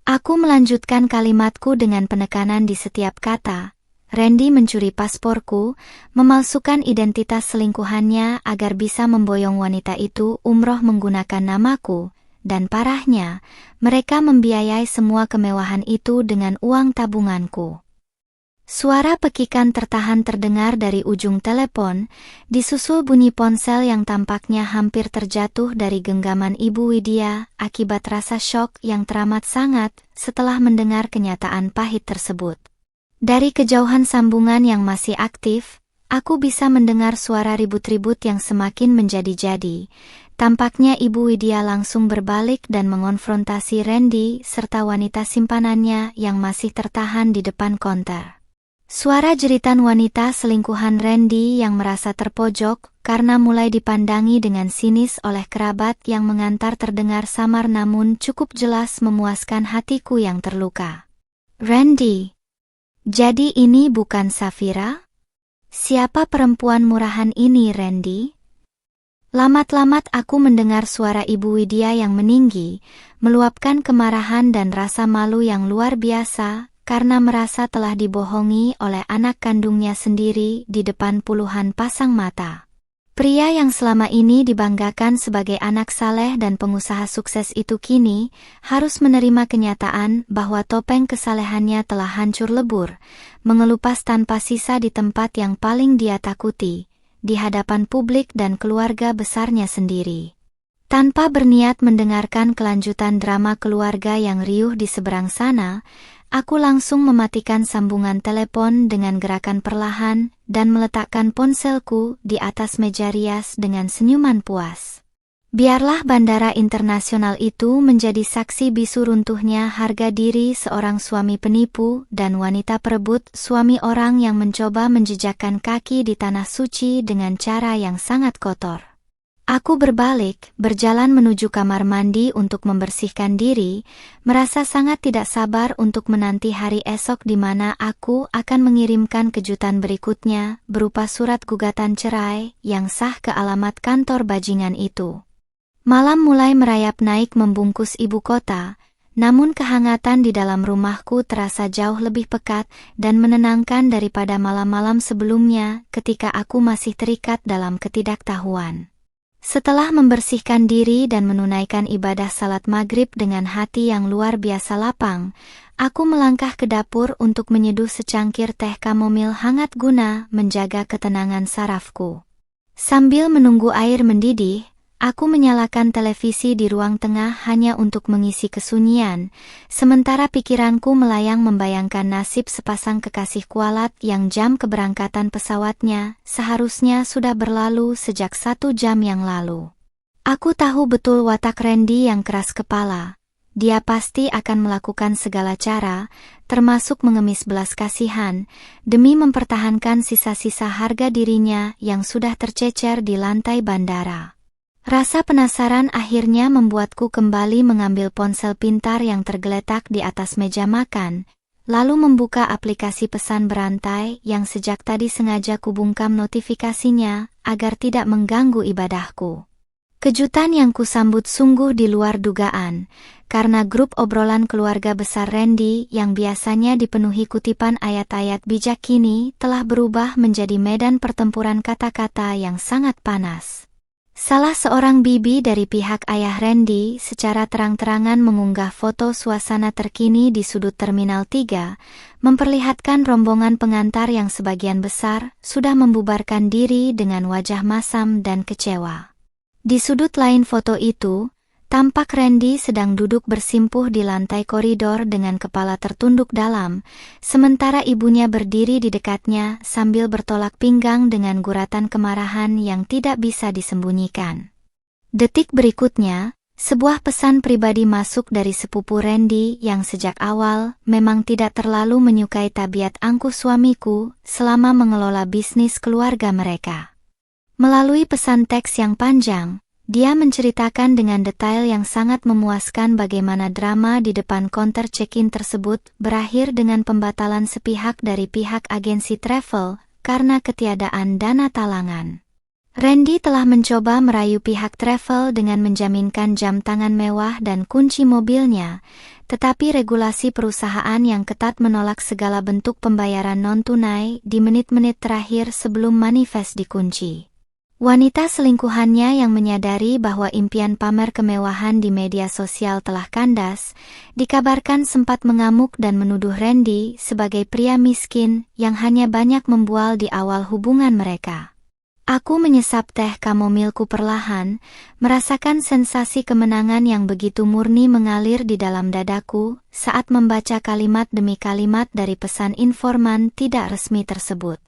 Aku melanjutkan kalimatku dengan penekanan di setiap kata. Randy mencuri pasporku, memalsukan identitas selingkuhannya agar bisa memboyong wanita itu umroh menggunakan namaku, dan parahnya, mereka membiayai semua kemewahan itu dengan uang tabunganku. Suara pekikan tertahan terdengar dari ujung telepon, disusul bunyi ponsel yang tampaknya hampir terjatuh dari genggaman Ibu Widya akibat rasa syok yang teramat sangat setelah mendengar kenyataan pahit tersebut. Dari kejauhan sambungan yang masih aktif, aku bisa mendengar suara ribut-ribut yang semakin menjadi-jadi. Tampaknya Ibu Widya langsung berbalik dan mengonfrontasi Randy serta wanita simpanannya yang masih tertahan di depan konter. Suara jeritan wanita selingkuhan Randy yang merasa terpojok karena mulai dipandangi dengan sinis oleh kerabat yang mengantar terdengar samar namun cukup jelas memuaskan hatiku yang terluka. Randy, jadi ini bukan Safira? Siapa perempuan murahan ini, Randy? Lamat-lamat aku mendengar suara Ibu Widya yang meninggi, meluapkan kemarahan dan rasa malu yang luar biasa, karena merasa telah dibohongi oleh anak kandungnya sendiri di depan puluhan pasang mata. Pria yang selama ini dibanggakan sebagai anak saleh dan pengusaha sukses itu kini harus menerima kenyataan bahwa topeng kesalehannya telah hancur lebur, mengelupas tanpa sisa di tempat yang paling dia takuti, di hadapan publik dan keluarga besarnya sendiri. Tanpa berniat mendengarkan kelanjutan drama keluarga yang riuh di seberang sana, aku langsung mematikan sambungan telepon dengan gerakan perlahan dan meletakkan ponselku di atas meja rias dengan senyuman puas. Biarlah bandara internasional itu menjadi saksi bisu runtuhnya harga diri seorang suami penipu dan wanita perebut suami orang yang mencoba menjejakkan kaki di tanah suci dengan cara yang sangat kotor. Aku berbalik, berjalan menuju kamar mandi untuk membersihkan diri, merasa sangat tidak sabar untuk menanti hari esok di mana aku akan mengirimkan kejutan berikutnya berupa surat gugatan cerai yang sah ke alamat kantor bajingan itu. Malam mulai merayap naik membungkus ibu kota, namun kehangatan di dalam rumahku terasa jauh lebih pekat dan menenangkan daripada malam-malam sebelumnya ketika aku masih terikat dalam ketidaktahuan. Setelah membersihkan diri dan menunaikan ibadah salat maghrib dengan hati yang luar biasa lapang, aku melangkah ke dapur untuk menyeduh secangkir teh kamomil hangat guna menjaga ketenangan sarafku. Sambil menunggu air mendidih, aku menyalakan televisi di ruang tengah hanya untuk mengisi kesunyian, sementara pikiranku melayang membayangkan nasib sepasang kekasih kualat yang jam keberangkatan pesawatnya seharusnya sudah berlalu sejak 1 jam yang lalu. Aku tahu betul watak Randy yang keras kepala. Dia pasti akan melakukan segala cara, termasuk mengemis belas kasihan, demi mempertahankan sisa-sisa harga dirinya yang sudah tercecer di lantai bandara. Rasa penasaran akhirnya membuatku kembali mengambil ponsel pintar yang tergeletak di atas meja makan, lalu membuka aplikasi pesan berantai yang sejak tadi sengaja kubungkam notifikasinya agar tidak mengganggu ibadahku. Kejutan yang kusambut sungguh di luar dugaan, karena grup obrolan keluarga besar Randy yang biasanya dipenuhi kutipan ayat-ayat bijak kini telah berubah menjadi medan pertempuran kata-kata yang sangat panas. Salah seorang bibi dari pihak ayah Randy secara terang-terangan mengunggah foto suasana terkini di sudut Terminal 3, memperlihatkan rombongan pengantar yang sebagian besar sudah membubarkan diri dengan wajah masam dan kecewa. Di sudut lain foto itu, tampak Randy sedang duduk bersimpuh di lantai koridor dengan kepala tertunduk dalam, sementara ibunya berdiri di dekatnya sambil bertolak pinggang dengan guratan kemarahan yang tidak bisa disembunyikan. Detik berikutnya, sebuah pesan pribadi masuk dari sepupu Randy yang sejak awal memang tidak terlalu menyukai tabiat angkuh suamiku selama mengelola bisnis keluarga mereka. Melalui pesan teks yang panjang, dia menceritakan dengan detail yang sangat memuaskan bagaimana drama di depan konter check-in tersebut berakhir dengan pembatalan sepihak dari pihak agensi travel karena ketiadaan dana talangan. Randy telah mencoba merayu pihak travel dengan menjaminkan jam tangan mewah dan kunci mobilnya, tetapi regulasi perusahaan yang ketat menolak segala bentuk pembayaran non-tunai di menit-menit terakhir sebelum manifest dikunci. Wanita selingkuhannya yang menyadari bahwa impian pamer kemewahan di media sosial telah kandas, dikabarkan sempat mengamuk dan menuduh Randy sebagai pria miskin yang hanya banyak membual di awal hubungan mereka. Aku menyesap teh kamomilku perlahan, merasakan sensasi kemenangan yang begitu murni mengalir di dalam dadaku saat membaca kalimat demi kalimat dari pesan informan tidak resmi tersebut.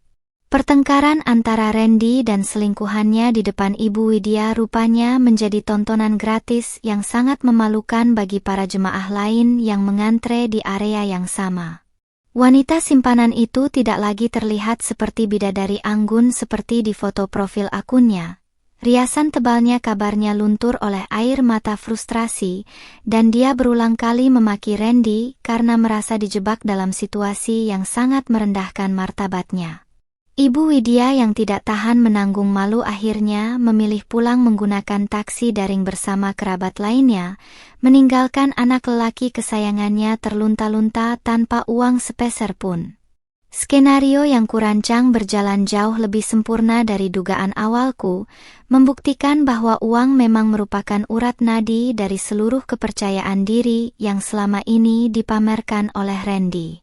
Pertengkaran antara Randy dan selingkuhannya di depan Ibu Widya rupanya menjadi tontonan gratis yang sangat memalukan bagi para jemaah lain yang mengantre di area yang sama. Wanita simpanan itu tidak lagi terlihat seperti bidadari anggun seperti di foto profil akunnya. Riasan tebalnya kabarnya luntur oleh air mata frustrasi, dan dia berulang kali memaki Randy karena merasa dijebak dalam situasi yang sangat merendahkan martabatnya. Ibu Widya yang tidak tahan menanggung malu akhirnya memilih pulang menggunakan taksi daring bersama kerabat lainnya, meninggalkan anak lelaki kesayangannya terlunta-lunta tanpa uang sepeser pun. Skenario yang kurancang berjalan jauh lebih sempurna dari dugaan awalku, membuktikan bahwa uang memang merupakan urat nadi dari seluruh kepercayaan diri yang selama ini dipamerkan oleh Randy.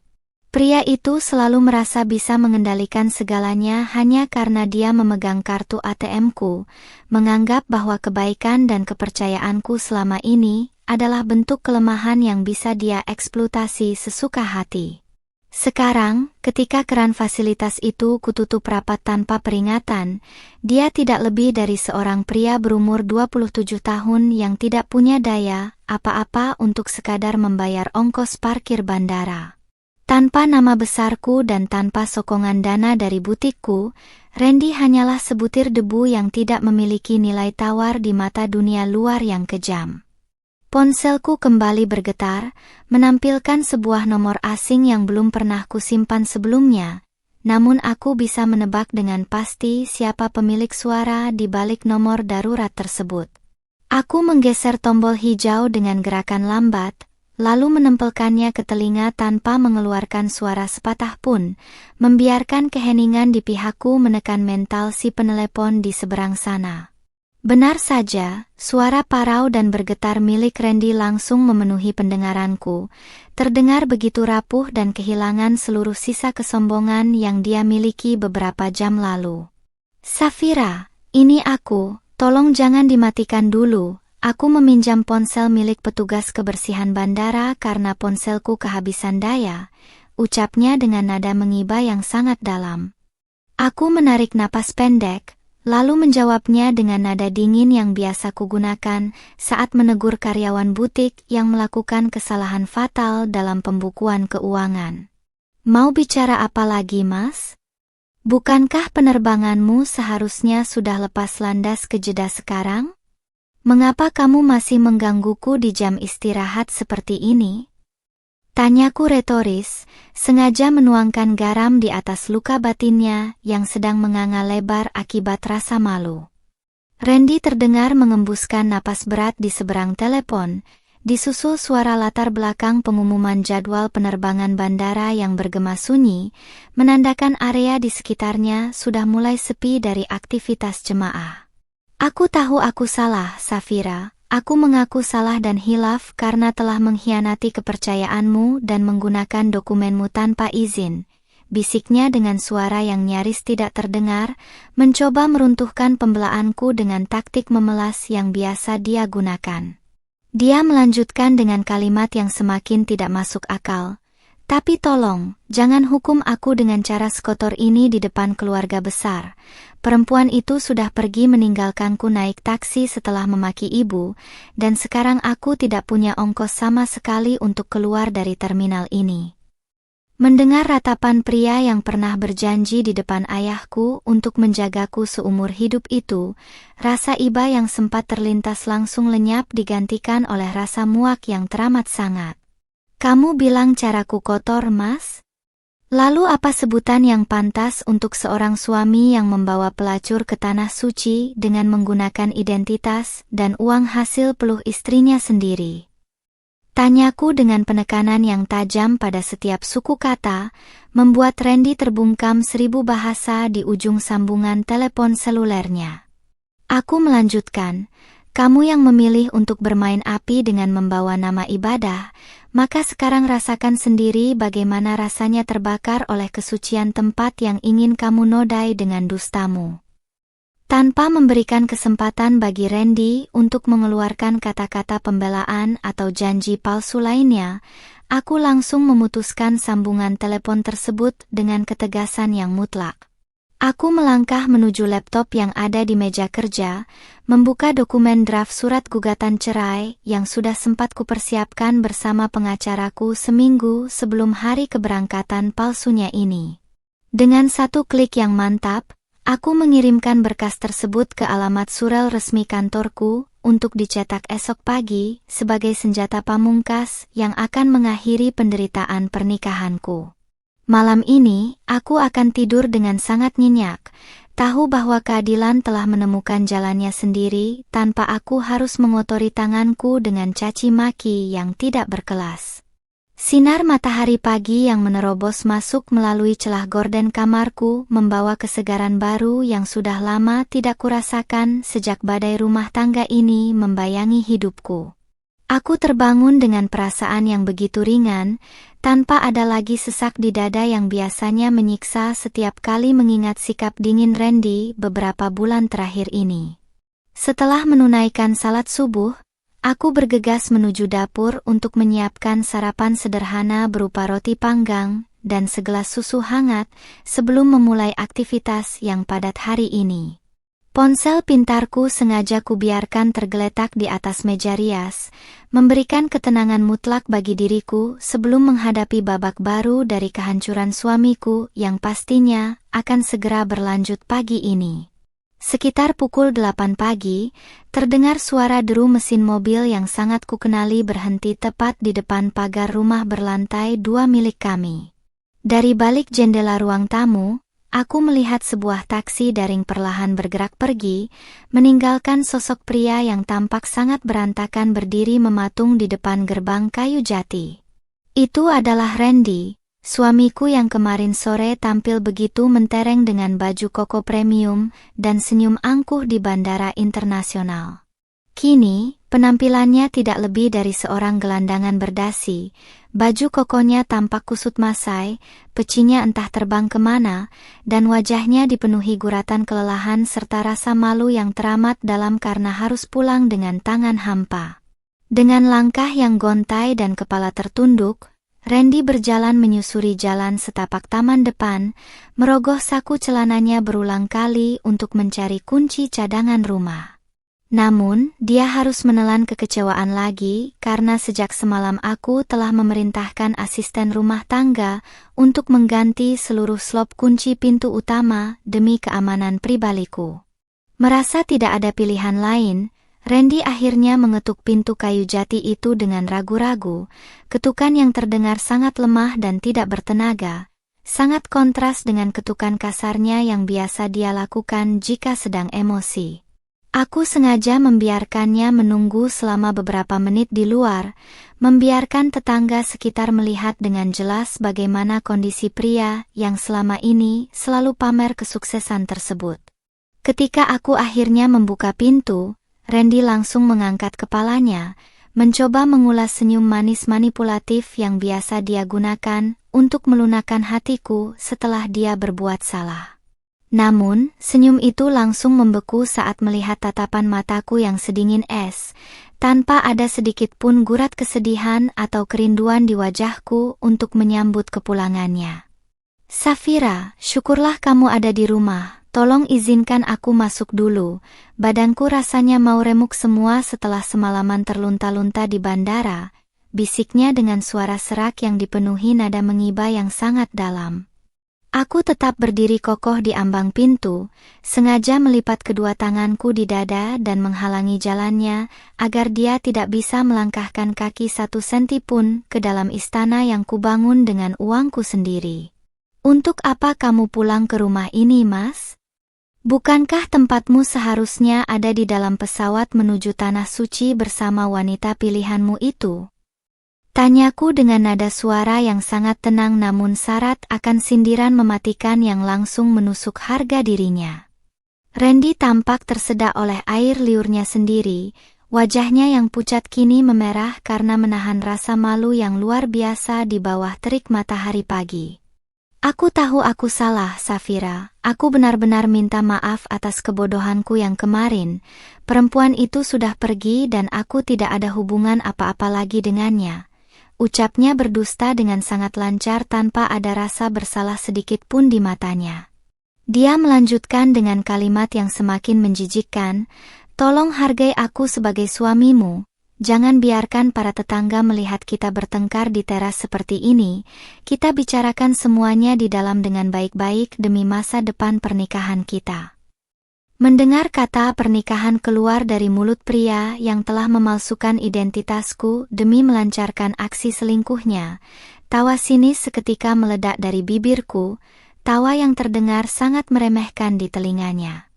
Pria itu selalu merasa bisa mengendalikan segalanya hanya karena dia memegang kartu ATM-ku, menganggap bahwa kebaikan dan kepercayaanku selama ini adalah bentuk kelemahan yang bisa dia eksploitasi sesuka hati. Sekarang, ketika keran fasilitas itu kututup rapat tanpa peringatan, dia tidak lebih dari seorang pria berumur 27 tahun yang tidak punya daya apa-apa untuk sekadar membayar ongkos parkir bandara. Tanpa nama besarku dan tanpa sokongan dana dari butikku, Randy hanyalah sebutir debu yang tidak memiliki nilai tawar di mata dunia luar yang kejam. Ponselku kembali bergetar, menampilkan sebuah nomor asing yang belum pernah kusimpan sebelumnya, namun aku bisa menebak dengan pasti siapa pemilik suara di balik nomor darurat tersebut. Aku menggeser tombol hijau dengan gerakan lambat, lalu menempelkannya ke telinga tanpa mengeluarkan suara sepatah pun, membiarkan keheningan di pihakku menekan mental si penelepon di seberang sana. Benar saja, suara parau dan bergetar milik Randy langsung memenuhi pendengaranku, terdengar begitu rapuh dan kehilangan seluruh sisa kesombongan yang dia miliki beberapa jam lalu. "Safira, ini aku, tolong jangan dimatikan dulu. Aku meminjam ponsel milik petugas kebersihan bandara karena ponselku kehabisan daya," ucapnya dengan nada mengiba yang sangat dalam. Aku menarik napas pendek, lalu menjawabnya dengan nada dingin yang biasa kugunakan saat menegur karyawan butik yang melakukan kesalahan fatal dalam pembukuan keuangan. "Mau bicara apa lagi, Mas? Bukankah penerbanganmu seharusnya sudah lepas landas ke Jeddah sekarang? Mengapa kamu masih menggangguku di jam istirahat seperti ini?" Tanyaku retoris, sengaja menuangkan garam di atas luka batinnya yang sedang menganga lebar akibat rasa malu. Randy terdengar mengembuskan napas berat di seberang telepon, disusul suara latar belakang pengumuman jadwal penerbangan bandara yang bergema sunyi, menandakan area di sekitarnya sudah mulai sepi dari aktivitas jemaah. "Aku tahu aku salah, Safira. Aku mengaku salah dan hilaf karena telah mengkhianati kepercayaanmu dan menggunakan dokumenmu tanpa izin," bisiknya dengan suara yang nyaris tidak terdengar, mencoba meruntuhkan pembelaanku dengan taktik memelas yang biasa dia gunakan. Dia melanjutkan dengan kalimat yang semakin tidak masuk akal. "Tapi tolong, jangan hukum aku dengan cara sekotor ini di depan keluarga besar. Perempuan itu sudah pergi meninggalkanku naik taksi setelah memaki ibu, dan sekarang aku tidak punya ongkos sama sekali untuk keluar dari terminal ini." Mendengar ratapan pria yang pernah berjanji di depan ayahku untuk menjagaku seumur hidup itu, rasa iba yang sempat terlintas langsung lenyap digantikan oleh rasa muak yang teramat sangat. "Kamu bilang caraku kotor, Mas? Lalu apa sebutan yang pantas untuk seorang suami yang membawa pelacur ke tanah suci dengan menggunakan identitas dan uang hasil peluh istrinya sendiri?" Tanyaku dengan penekanan yang tajam pada setiap suku kata, membuat Randy terbungkam 1000 bahasa di ujung sambungan telepon selulernya. Aku melanjutkan, kamu yang memilih untuk bermain api dengan membawa nama ibadah, maka sekarang rasakan sendiri bagaimana rasanya terbakar oleh kesucian tempat yang ingin kamu nodai dengan dustamu. Tanpa memberikan kesempatan bagi Randy untuk mengeluarkan kata-kata pembelaan atau janji palsu lainnya, aku langsung memutuskan sambungan telepon tersebut dengan ketegasan yang mutlak. Aku melangkah menuju laptop yang ada di meja kerja, membuka dokumen draft surat gugatan cerai yang sudah sempat kupersiapkan bersama pengacaraku seminggu sebelum hari keberangkatan palsunya ini. Dengan satu klik yang mantap, aku mengirimkan berkas tersebut ke alamat surel resmi kantorku untuk dicetak esok pagi sebagai senjata pamungkas yang akan mengakhiri penderitaan pernikahanku. Malam ini, aku akan tidur dengan sangat nyenyak, tahu bahwa keadilan telah menemukan jalannya sendiri tanpa aku harus mengotori tanganku dengan caci maki yang tidak berkelas. Sinar matahari pagi yang menerobos masuk melalui celah gorden kamarku membawa kesegaran baru yang sudah lama tidak kurasakan sejak badai rumah tangga ini membayangi hidupku. Aku terbangun dengan perasaan yang begitu ringan, tanpa ada lagi sesak di dada yang biasanya menyiksa setiap kali mengingat sikap dingin Randy beberapa bulan terakhir ini. Setelah menunaikan salat subuh, aku bergegas menuju dapur untuk menyiapkan sarapan sederhana berupa roti panggang dan segelas susu hangat sebelum memulai aktivitas yang padat hari ini. Ponsel pintarku sengaja kubiarkan tergeletak di atas meja rias, memberikan ketenangan mutlak bagi diriku sebelum menghadapi babak baru dari kehancuran suamiku yang pastinya akan segera berlanjut pagi ini. Sekitar pukul 8 pagi, terdengar suara deru mesin mobil yang sangat kukenali berhenti tepat di depan pagar rumah berlantai 2 milik kami. Dari balik jendela ruang tamu, aku melihat sebuah taksi daring perlahan bergerak pergi, meninggalkan sosok pria yang tampak sangat berantakan berdiri mematung di depan gerbang kayu jati. Itu adalah Randy, suamiku yang kemarin sore tampil begitu mentereng dengan baju koko premium dan senyum angkuh di bandara internasional. Kini, penampilannya tidak lebih dari seorang gelandangan berdasi. Baju kokonya tampak kusut masai, pecinya entah terbang kemana, dan wajahnya dipenuhi guratan kelelahan serta rasa malu yang teramat dalam karena harus pulang dengan tangan hampa. Dengan langkah yang gontai dan kepala tertunduk, Randy berjalan menyusuri jalan setapak taman depan, merogoh saku celananya berulang kali untuk mencari kunci cadangan rumah. Namun, dia harus menelan kekecewaan lagi karena sejak semalam aku telah memerintahkan asisten rumah tangga untuk mengganti seluruh slop kunci pintu utama demi keamanan pribadiku. Merasa tidak ada pilihan lain, Randy akhirnya mengetuk pintu kayu jati itu dengan ragu-ragu. Ketukan yang terdengar sangat lemah dan tidak bertenaga, sangat kontras dengan ketukan kasarnya yang biasa dia lakukan jika sedang emosi. Aku sengaja membiarkannya menunggu selama beberapa menit di luar, membiarkan tetangga sekitar melihat dengan jelas bagaimana kondisi pria yang selama ini selalu pamer kesuksesan tersebut. Ketika aku akhirnya membuka pintu, Randy langsung mengangkat kepalanya, mencoba mengulas senyum manis manipulatif yang biasa dia gunakan untuk melunakkan hatiku setelah dia berbuat salah. Namun, senyum itu langsung membeku saat melihat tatapan mataku yang sedingin es, tanpa ada sedikit pun gurat kesedihan atau kerinduan di wajahku untuk menyambut kepulangannya. "Safira, syukurlah kamu ada di rumah, tolong izinkan aku masuk dulu, badanku rasanya mau remuk semua setelah semalaman terlunta-lunta di bandara," bisiknya dengan suara serak yang dipenuhi nada mengiba yang sangat dalam. Aku tetap berdiri kokoh di ambang pintu, sengaja melipat kedua tanganku di dada dan menghalangi jalannya, agar dia tidak bisa melangkahkan kaki 1 senti pun ke dalam istana yang kubangun dengan uangku sendiri. "Untuk apa kamu pulang ke rumah ini, Mas? Bukankah tempatmu seharusnya ada di dalam pesawat menuju Tanah Suci bersama wanita pilihanmu itu?" Tanyaku dengan nada suara yang sangat tenang namun syarat akan sindiran mematikan yang langsung menusuk harga dirinya. Randy tampak tersedak oleh air liurnya sendiri. Wajahnya yang pucat kini memerah karena menahan rasa malu yang luar biasa di bawah terik matahari pagi. Aku tahu aku salah, Safira. Aku benar-benar minta maaf atas kebodohanku yang kemarin. Perempuan itu sudah pergi dan aku tidak ada hubungan apa-apa lagi dengannya. Ucapnya berdusta dengan sangat lancar tanpa ada rasa bersalah sedikit pun di matanya. Dia melanjutkan dengan kalimat yang semakin menjijikkan, "Tolong hargai aku sebagai suamimu. Jangan biarkan para tetangga melihat kita bertengkar di teras seperti ini. Kita bicarakan semuanya di dalam dengan baik-baik demi masa depan pernikahan kita." Mendengar kata pernikahan keluar dari mulut pria yang telah memalsukan identitasku demi melancarkan aksi selingkuhnya, tawa sinis seketika meledak dari bibirku, tawa yang terdengar sangat meremehkan di telinganya.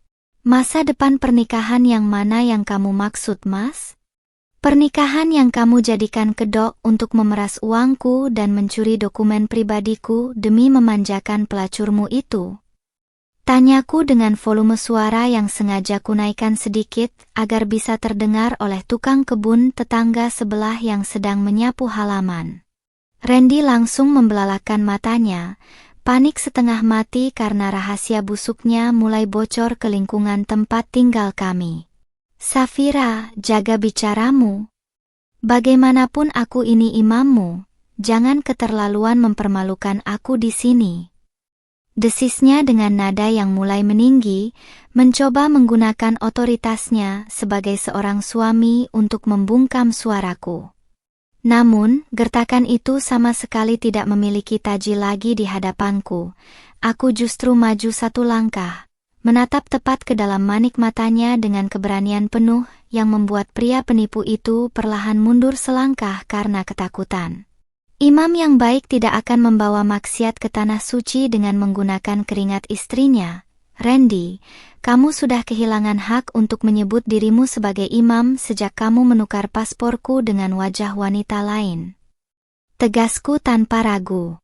"Masa depan pernikahan yang mana yang kamu maksud, Mas? Pernikahan yang kamu jadikan kedok untuk memeras uangku dan mencuri dokumen pribadiku demi memanjakan pelacurmu itu?" Tanyaku dengan volume suara yang sengaja kunaikkan sedikit agar bisa terdengar oleh tukang kebun tetangga sebelah yang sedang menyapu halaman. Randy langsung membelalakan matanya, panik setengah mati karena rahasia busuknya mulai bocor ke lingkungan tempat tinggal kami. "Safira, jaga bicaramu. Bagaimanapun aku ini imammu, jangan keterlaluan mempermalukan aku di sini." Desisnya dengan nada yang mulai meninggi, mencoba menggunakan otoritasnya sebagai seorang suami untuk membungkam suaraku. Namun, gertakan itu sama sekali tidak memiliki taji lagi di hadapanku. Aku justru maju satu langkah, menatap tepat ke dalam manik matanya dengan keberanian penuh yang membuat pria penipu itu perlahan mundur selangkah karena ketakutan. Imam yang baik tidak akan membawa maksiat ke tanah suci dengan menggunakan keringat istrinya. "Randy, kamu sudah kehilangan hak untuk menyebut dirimu sebagai imam sejak kamu menukar pasporku dengan wajah wanita lain." Tegasku tanpa ragu.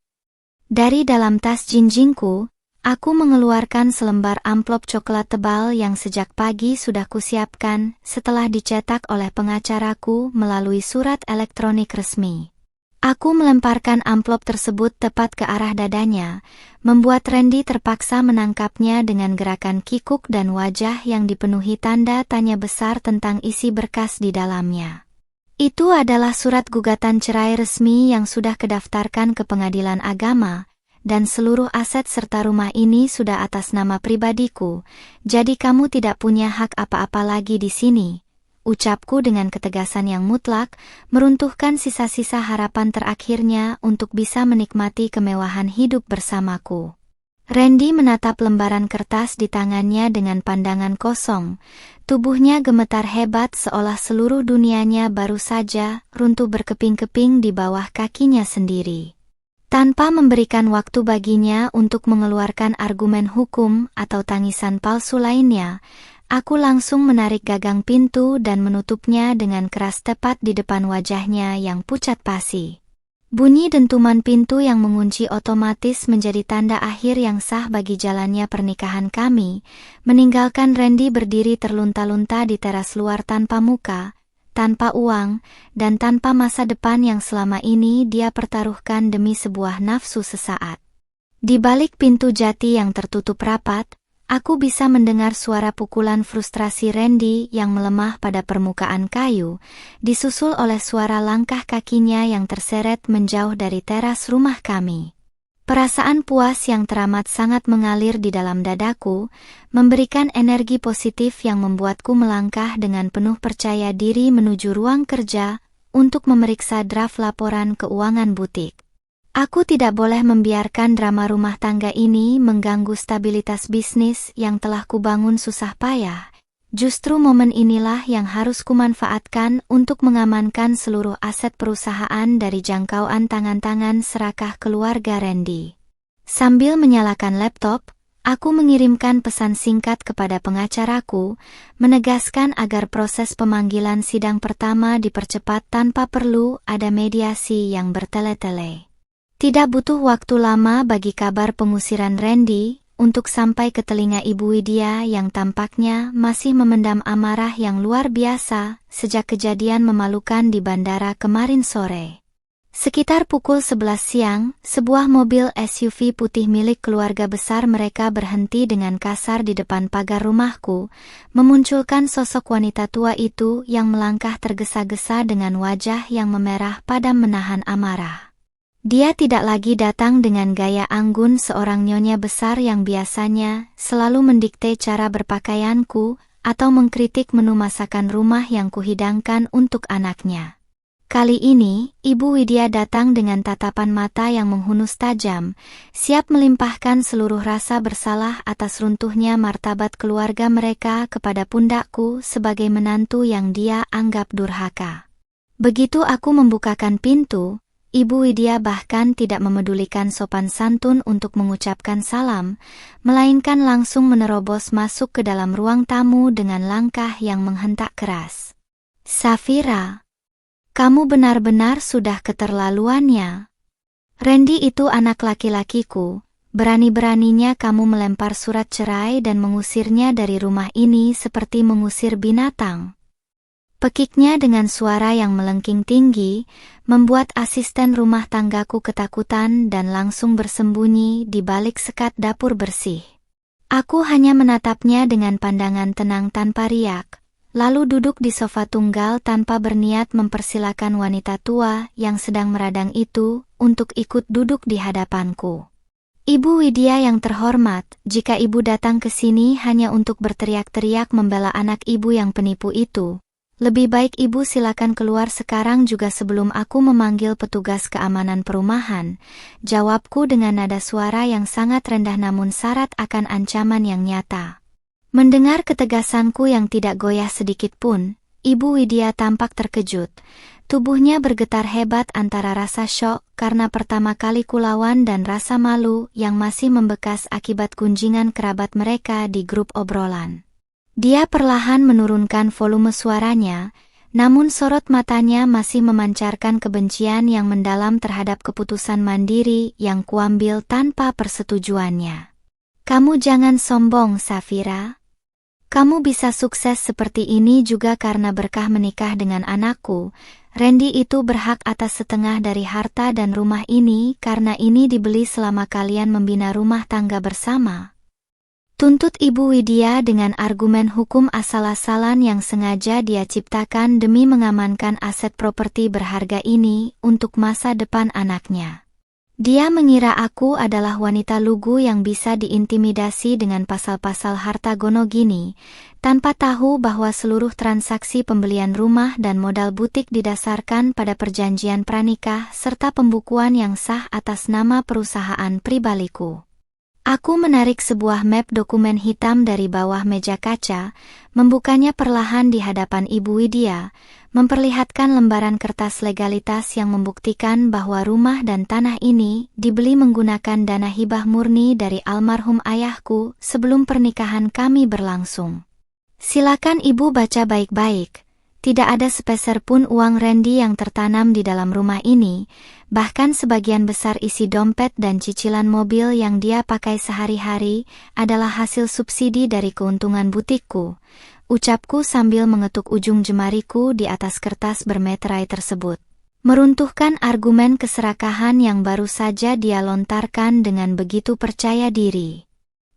Dari dalam tas jinjingku, aku mengeluarkan selembar amplop coklat tebal yang sejak pagi sudah kusiapkan setelah dicetak oleh pengacaraku melalui surat elektronik resmi. Aku melemparkan amplop tersebut tepat ke arah dadanya, membuat Randy terpaksa menangkapnya dengan gerakan kikuk dan wajah yang dipenuhi tanda tanya besar tentang isi berkas di dalamnya. Itu adalah surat gugatan cerai resmi yang sudah kedaftarkan ke pengadilan agama, dan seluruh aset serta rumah ini sudah atas nama pribadiku, jadi kamu tidak punya hak apa-apa lagi di sini. Ucapku dengan ketegasan yang mutlak, meruntuhkan sisa-sisa harapan terakhirnya untuk bisa menikmati kemewahan hidup bersamaku. Randy menatap lembaran kertas di tangannya dengan pandangan kosong. Tubuhnya gemetar hebat seolah seluruh dunianya baru saja runtuh berkeping-keping di bawah kakinya sendiri. Tanpa memberikan waktu baginya untuk mengeluarkan argumen hukum atau tangisan palsu lainnya, aku langsung menarik gagang pintu dan menutupnya dengan keras tepat di depan wajahnya yang pucat pasi. Bunyi dentuman pintu yang mengunci otomatis menjadi tanda akhir yang sah bagi jalannya pernikahan kami, meninggalkan Randy berdiri terlunta-lunta di teras luar tanpa muka, tanpa uang, dan tanpa masa depan yang selama ini dia pertaruhkan demi sebuah nafsu sesaat. Di balik pintu jati yang tertutup rapat, aku bisa mendengar suara pukulan frustrasi Randy yang melemah pada permukaan kayu, disusul oleh suara langkah kakinya yang terseret menjauh dari teras rumah kami. Perasaan puas yang teramat sangat mengalir di dalam dadaku, memberikan energi positif yang membuatku melangkah dengan penuh percaya diri menuju ruang kerja untuk memeriksa draft laporan keuangan butik. Aku tidak boleh membiarkan drama rumah tangga ini mengganggu stabilitas bisnis yang telah kubangun susah payah. Justru momen inilah yang harus kumanfaatkan untuk mengamankan seluruh aset perusahaan dari jangkauan tangan-tangan serakah keluarga Randy. Sambil menyalakan laptop, aku mengirimkan pesan singkat kepada pengacaraku, menegaskan agar proses pemanggilan sidang pertama dipercepat tanpa perlu ada mediasi yang bertele-tele. Tidak butuh waktu lama bagi kabar pengusiran Randy, untuk sampai ke telinga Ibu Widya yang tampaknya masih memendam amarah yang luar biasa sejak kejadian memalukan di bandara kemarin sore. Sekitar pukul 11 siang, sebuah mobil SUV putih milik keluarga besar mereka berhenti dengan kasar di depan pagar rumahku, memunculkan sosok wanita tua itu yang melangkah tergesa-gesa dengan wajah yang memerah padam menahan amarah. Dia tidak lagi datang dengan gaya anggun seorang nyonya besar yang biasanya selalu mendikte cara berpakaianku atau mengkritik menu masakan rumah yang kuhidangkan untuk anaknya. Kali ini, Ibu Widya datang dengan tatapan mata yang menghunus tajam, siap melimpahkan seluruh rasa bersalah atas runtuhnya martabat keluarga mereka kepada pundakku sebagai menantu yang dia anggap durhaka. Begitu aku membukakan pintu, Ibu Widya bahkan tidak memedulikan sopan santun untuk mengucapkan salam, melainkan langsung menerobos masuk ke dalam ruang tamu dengan langkah yang menghentak keras. "Safira, kamu benar-benar sudah keterlaluannya. Randy itu anak laki-lakiku, berani-beraninya kamu melempar surat cerai dan mengusirnya dari rumah ini seperti mengusir binatang." Pekiknya dengan suara yang melengking tinggi, membuat asisten rumah tanggaku ketakutan dan langsung bersembunyi di balik sekat dapur bersih. Aku hanya menatapnya dengan pandangan tenang tanpa riak, lalu duduk di sofa tunggal tanpa berniat mempersilakan wanita tua yang sedang meradang itu untuk ikut duduk di hadapanku. "Ibu Widya yang terhormat, jika ibu datang ke sini hanya untuk berteriak-teriak membela anak ibu yang penipu itu, lebih baik ibu silakan keluar sekarang juga sebelum aku memanggil petugas keamanan perumahan," jawabku dengan nada suara yang sangat rendah namun syarat akan ancaman yang nyata. Mendengar ketegasanku yang tidak goyah sedikit pun, Ibu Widya tampak terkejut. Tubuhnya bergetar hebat antara rasa syok karena pertama kali kulawan dan rasa malu yang masih membekas akibat kunjingan kerabat mereka di grup obrolan. Dia perlahan menurunkan volume suaranya, namun sorot matanya masih memancarkan kebencian yang mendalam terhadap keputusan mandiri yang kuambil tanpa persetujuannya. "Kamu jangan sombong, Safira. Kamu bisa sukses seperti ini juga karena berkah menikah dengan anakku. Randy itu berhak atas setengah dari harta dan rumah ini karena ini dibeli selama kalian membina rumah tangga bersama," tuntut Ibu Widya dengan argumen hukum asal-asalan yang sengaja dia ciptakan demi mengamankan aset properti berharga ini untuk masa depan anaknya. Dia mengira aku adalah wanita lugu yang bisa diintimidasi dengan pasal-pasal harta gono gini, tanpa tahu bahwa seluruh transaksi pembelian rumah dan modal butik didasarkan pada perjanjian pranikah serta pembukuan yang sah atas nama perusahaan pribadiku. Aku menarik sebuah map dokumen hitam dari bawah meja kaca, membukanya perlahan di hadapan Ibu Widya, memperlihatkan lembaran kertas legalitas yang membuktikan bahwa rumah dan tanah ini dibeli menggunakan dana hibah murni dari almarhum ayahku sebelum pernikahan kami berlangsung. "Silakan Ibu baca baik-baik. Tidak ada sepeser pun uang Randy yang tertanam di dalam rumah ini, bahkan sebagian besar isi dompet dan cicilan mobil yang dia pakai sehari-hari adalah hasil subsidi dari keuntungan butikku," ucapku sambil mengetuk ujung jemariku di atas kertas bermeterai tersebut, meruntuhkan argumen keserakahan yang baru saja dia lontarkan dengan begitu percaya diri.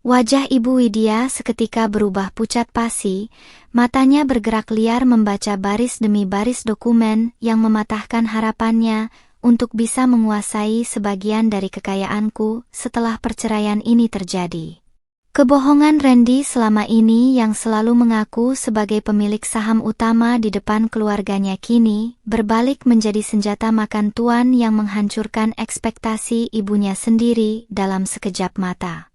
Wajah Ibu Widya seketika berubah pucat pasi, matanya bergerak liar membaca baris demi baris dokumen yang mematahkan harapannya untuk bisa menguasai sebagian dari kekayaanku setelah perceraian ini terjadi. Kebohongan Randy selama ini yang selalu mengaku sebagai pemilik saham utama di depan keluarganya kini berbalik menjadi senjata makan tuan yang menghancurkan ekspektasi ibunya sendiri dalam sekejap mata.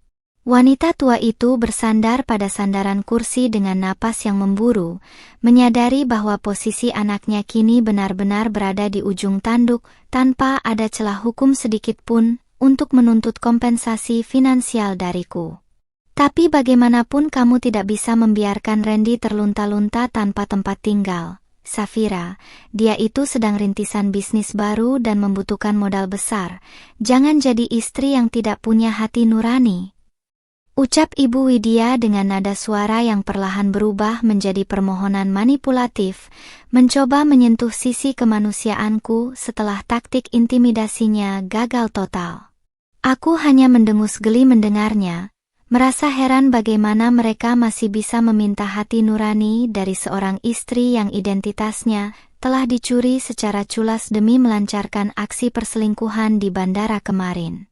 Wanita tua itu bersandar pada sandaran kursi dengan napas yang memburu, menyadari bahwa posisi anaknya kini benar-benar berada di ujung tanduk tanpa ada celah hukum sedikit pun untuk menuntut kompensasi finansial dariku. "Tapi bagaimanapun kamu tidak bisa membiarkan Randy terlunta-lunta tanpa tempat tinggal, Safira. Dia itu sedang rintisan bisnis baru dan membutuhkan modal besar. Jangan jadi istri yang tidak punya hati nurani," Ucap Ibu Widya dengan nada suara yang perlahan berubah menjadi permohonan manipulatif, mencoba menyentuh sisi kemanusiaanku setelah taktik intimidasinya gagal total. Aku hanya mendengus geli mendengarnya, merasa heran bagaimana mereka masih bisa meminta hati nurani dari seorang istri yang identitasnya telah dicuri secara culas demi melancarkan aksi perselingkuhan di bandara kemarin.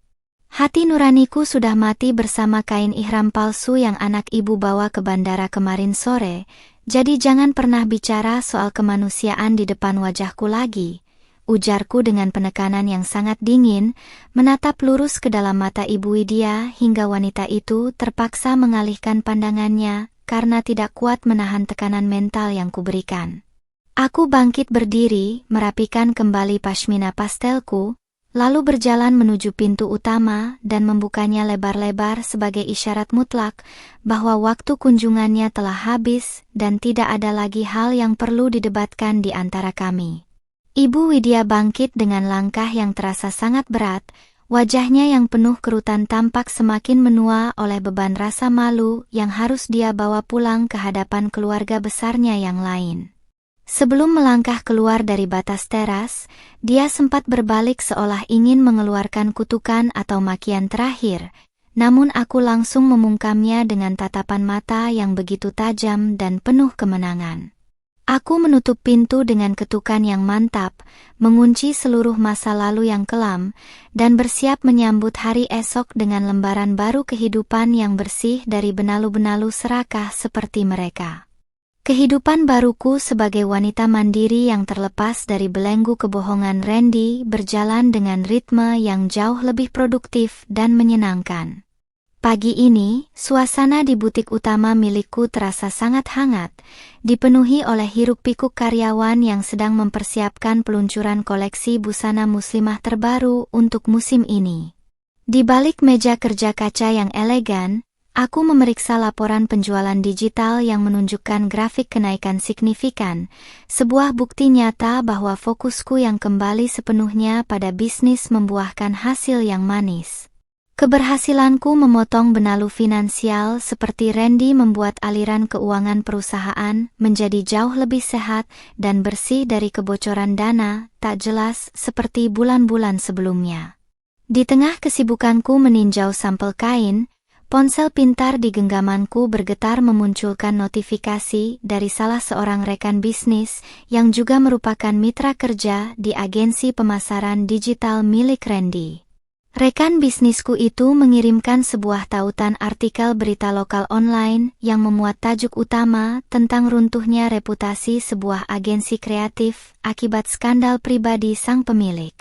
Hati nuraniku sudah mati bersama kain ihram palsu yang anak ibu bawa ke bandara kemarin sore, jadi jangan pernah bicara soal kemanusiaan di depan wajahku lagi, ujarku dengan penekanan yang sangat dingin, menatap lurus ke dalam mata Ibu Widya hingga wanita itu terpaksa mengalihkan pandangannya karena tidak kuat menahan tekanan mental yang kuberikan. Aku bangkit berdiri, merapikan kembali pashmina pastelku, lalu berjalan menuju pintu utama dan membukanya lebar-lebar sebagai isyarat mutlak bahwa waktu kunjungannya telah habis dan tidak ada lagi hal yang perlu didebatkan di antara kami. Ibu Widya bangkit dengan langkah yang terasa sangat berat, wajahnya yang penuh kerutan tampak semakin menua oleh beban rasa malu yang harus dia bawa pulang ke hadapan keluarga besarnya yang lain. Sebelum melangkah keluar dari batas teras, dia sempat berbalik seolah ingin mengeluarkan kutukan atau makian terakhir, namun aku langsung memungkamnya dengan tatapan mata yang begitu tajam dan penuh kemenangan. Aku menutup pintu dengan ketukan yang mantap, mengunci seluruh masa lalu yang kelam, dan bersiap menyambut hari esok dengan lembaran baru kehidupan yang bersih dari benalu-benalu serakah seperti mereka. Kehidupan baruku sebagai wanita mandiri yang terlepas dari belenggu kebohongan Randy berjalan dengan ritme yang jauh lebih produktif dan menyenangkan. Pagi ini, suasana di butik utama milikku terasa sangat hangat, dipenuhi oleh hiruk-pikuk karyawan yang sedang mempersiapkan peluncuran koleksi busana muslimah terbaru untuk musim ini. Di balik meja kerja kaca yang elegan, aku memeriksa laporan penjualan digital yang menunjukkan grafik kenaikan signifikan, sebuah bukti nyata bahwa fokusku yang kembali sepenuhnya pada bisnis membuahkan hasil yang manis. Keberhasilanku memotong benalu finansial seperti Randy membuat aliran keuangan perusahaan menjadi jauh lebih sehat dan bersih dari kebocoran dana tak jelas seperti bulan-bulan sebelumnya. Di tengah kesibukanku meninjau sampel kain, ponsel pintar di genggamanku bergetar memunculkan notifikasi dari salah seorang rekan bisnis yang juga merupakan mitra kerja di agensi pemasaran digital milik Randy. Rekan bisnisku itu mengirimkan sebuah tautan artikel berita lokal online yang memuat tajuk utama tentang runtuhnya reputasi sebuah agensi kreatif akibat skandal pribadi sang pemilik.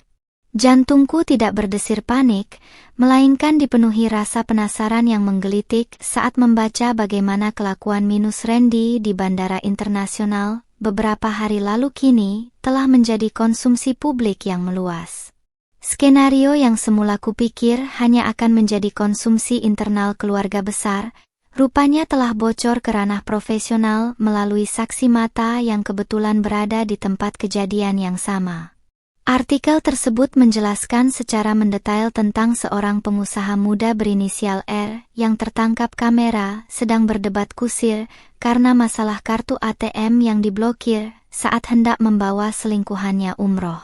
Jantungku tidak berdesir panik, melainkan dipenuhi rasa penasaran yang menggelitik saat membaca bagaimana kelakuan minus Randy di Bandara Internasional beberapa hari lalu kini telah menjadi konsumsi publik yang meluas. Skenario yang semula kupikir hanya akan menjadi konsumsi internal keluarga besar, rupanya telah bocor ke ranah profesional melalui saksi mata yang kebetulan berada di tempat kejadian yang sama. Artikel tersebut menjelaskan secara mendetail tentang seorang pengusaha muda berinisial R yang tertangkap kamera sedang berdebat kusir karena masalah kartu ATM yang diblokir saat hendak membawa selingkuhannya umroh.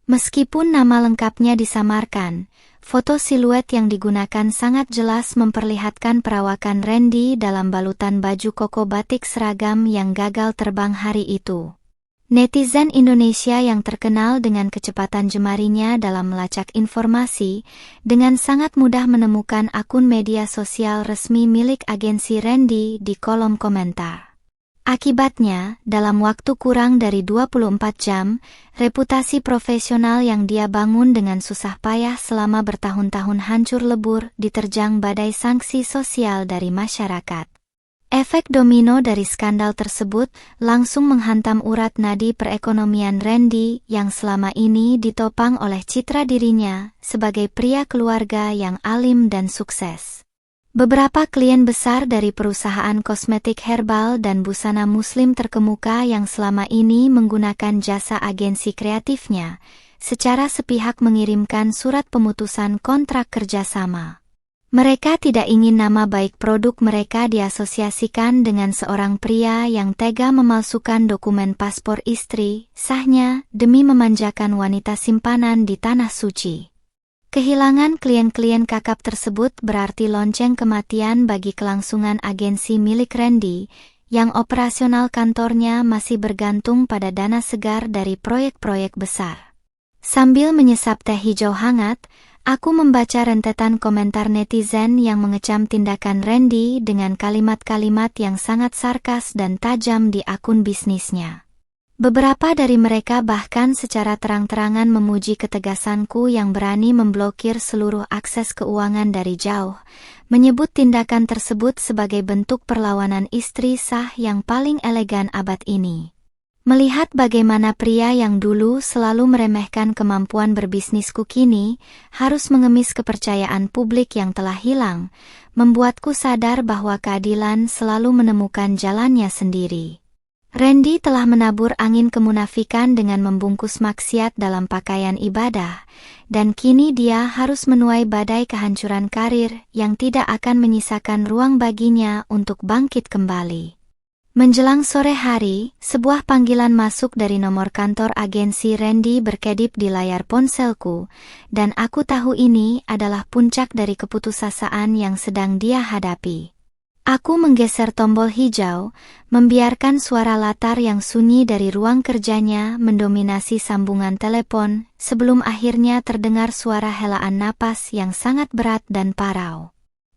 Meskipun nama lengkapnya disamarkan, foto siluet yang digunakan sangat jelas memperlihatkan perawakan Randy dalam balutan baju koko batik seragam yang gagal terbang hari itu. Netizen Indonesia yang terkenal dengan kecepatan jemarinya dalam melacak informasi, dengan sangat mudah menemukan akun media sosial resmi milik agensi Randy di kolom komentar. Akibatnya, dalam waktu kurang dari 24 jam, reputasi profesional yang dia bangun dengan susah payah selama bertahun-tahun hancur lebur diterjang badai sanksi sosial dari masyarakat. Efek domino dari skandal tersebut langsung menghantam urat nadi perekonomian Randy yang selama ini ditopang oleh citra dirinya sebagai pria keluarga yang alim dan sukses. Beberapa klien besar dari perusahaan kosmetik herbal dan busana muslim terkemuka yang selama ini menggunakan jasa agensi kreatifnya, secara sepihak mengirimkan surat pemutusan kontrak kerjasama. Mereka tidak ingin nama baik produk mereka diasosiasikan dengan seorang pria yang tega memalsukan dokumen paspor istri sahnya demi memanjakan wanita simpanan di tanah suci. Kehilangan klien-klien kakap tersebut berarti lonceng kematian bagi kelangsungan agensi milik Randy, yang operasional kantornya masih bergantung pada dana segar dari proyek-proyek besar. Sambil menyesap teh hijau hangat, aku membaca rentetan komentar netizen yang mengecam tindakan Randy dengan kalimat-kalimat yang sangat sarkas dan tajam di akun bisnisnya. Beberapa dari mereka bahkan secara terang-terangan memuji ketegasanku yang berani memblokir seluruh akses keuangan dari jauh, menyebut tindakan tersebut sebagai bentuk perlawanan istri sah yang paling elegan abad ini. Melihat bagaimana pria yang dulu selalu meremehkan kemampuan berbisnisku kini harus mengemis kepercayaan publik yang telah hilang, membuatku sadar bahwa keadilan selalu menemukan jalannya sendiri. Randy telah menabur angin kemunafikan dengan membungkus maksiat dalam pakaian ibadah, dan kini dia harus menuai badai kehancuran karir yang tidak akan menyisakan ruang baginya untuk bangkit kembali. Menjelang sore hari, sebuah panggilan masuk dari nomor kantor agensi Randy berkedip di layar ponselku, dan aku tahu ini adalah puncak dari keputusasaan yang sedang dia hadapi. Aku menggeser tombol hijau, membiarkan suara latar yang sunyi dari ruang kerjanya mendominasi sambungan telepon, sebelum akhirnya terdengar suara helaan napas yang sangat berat dan parau.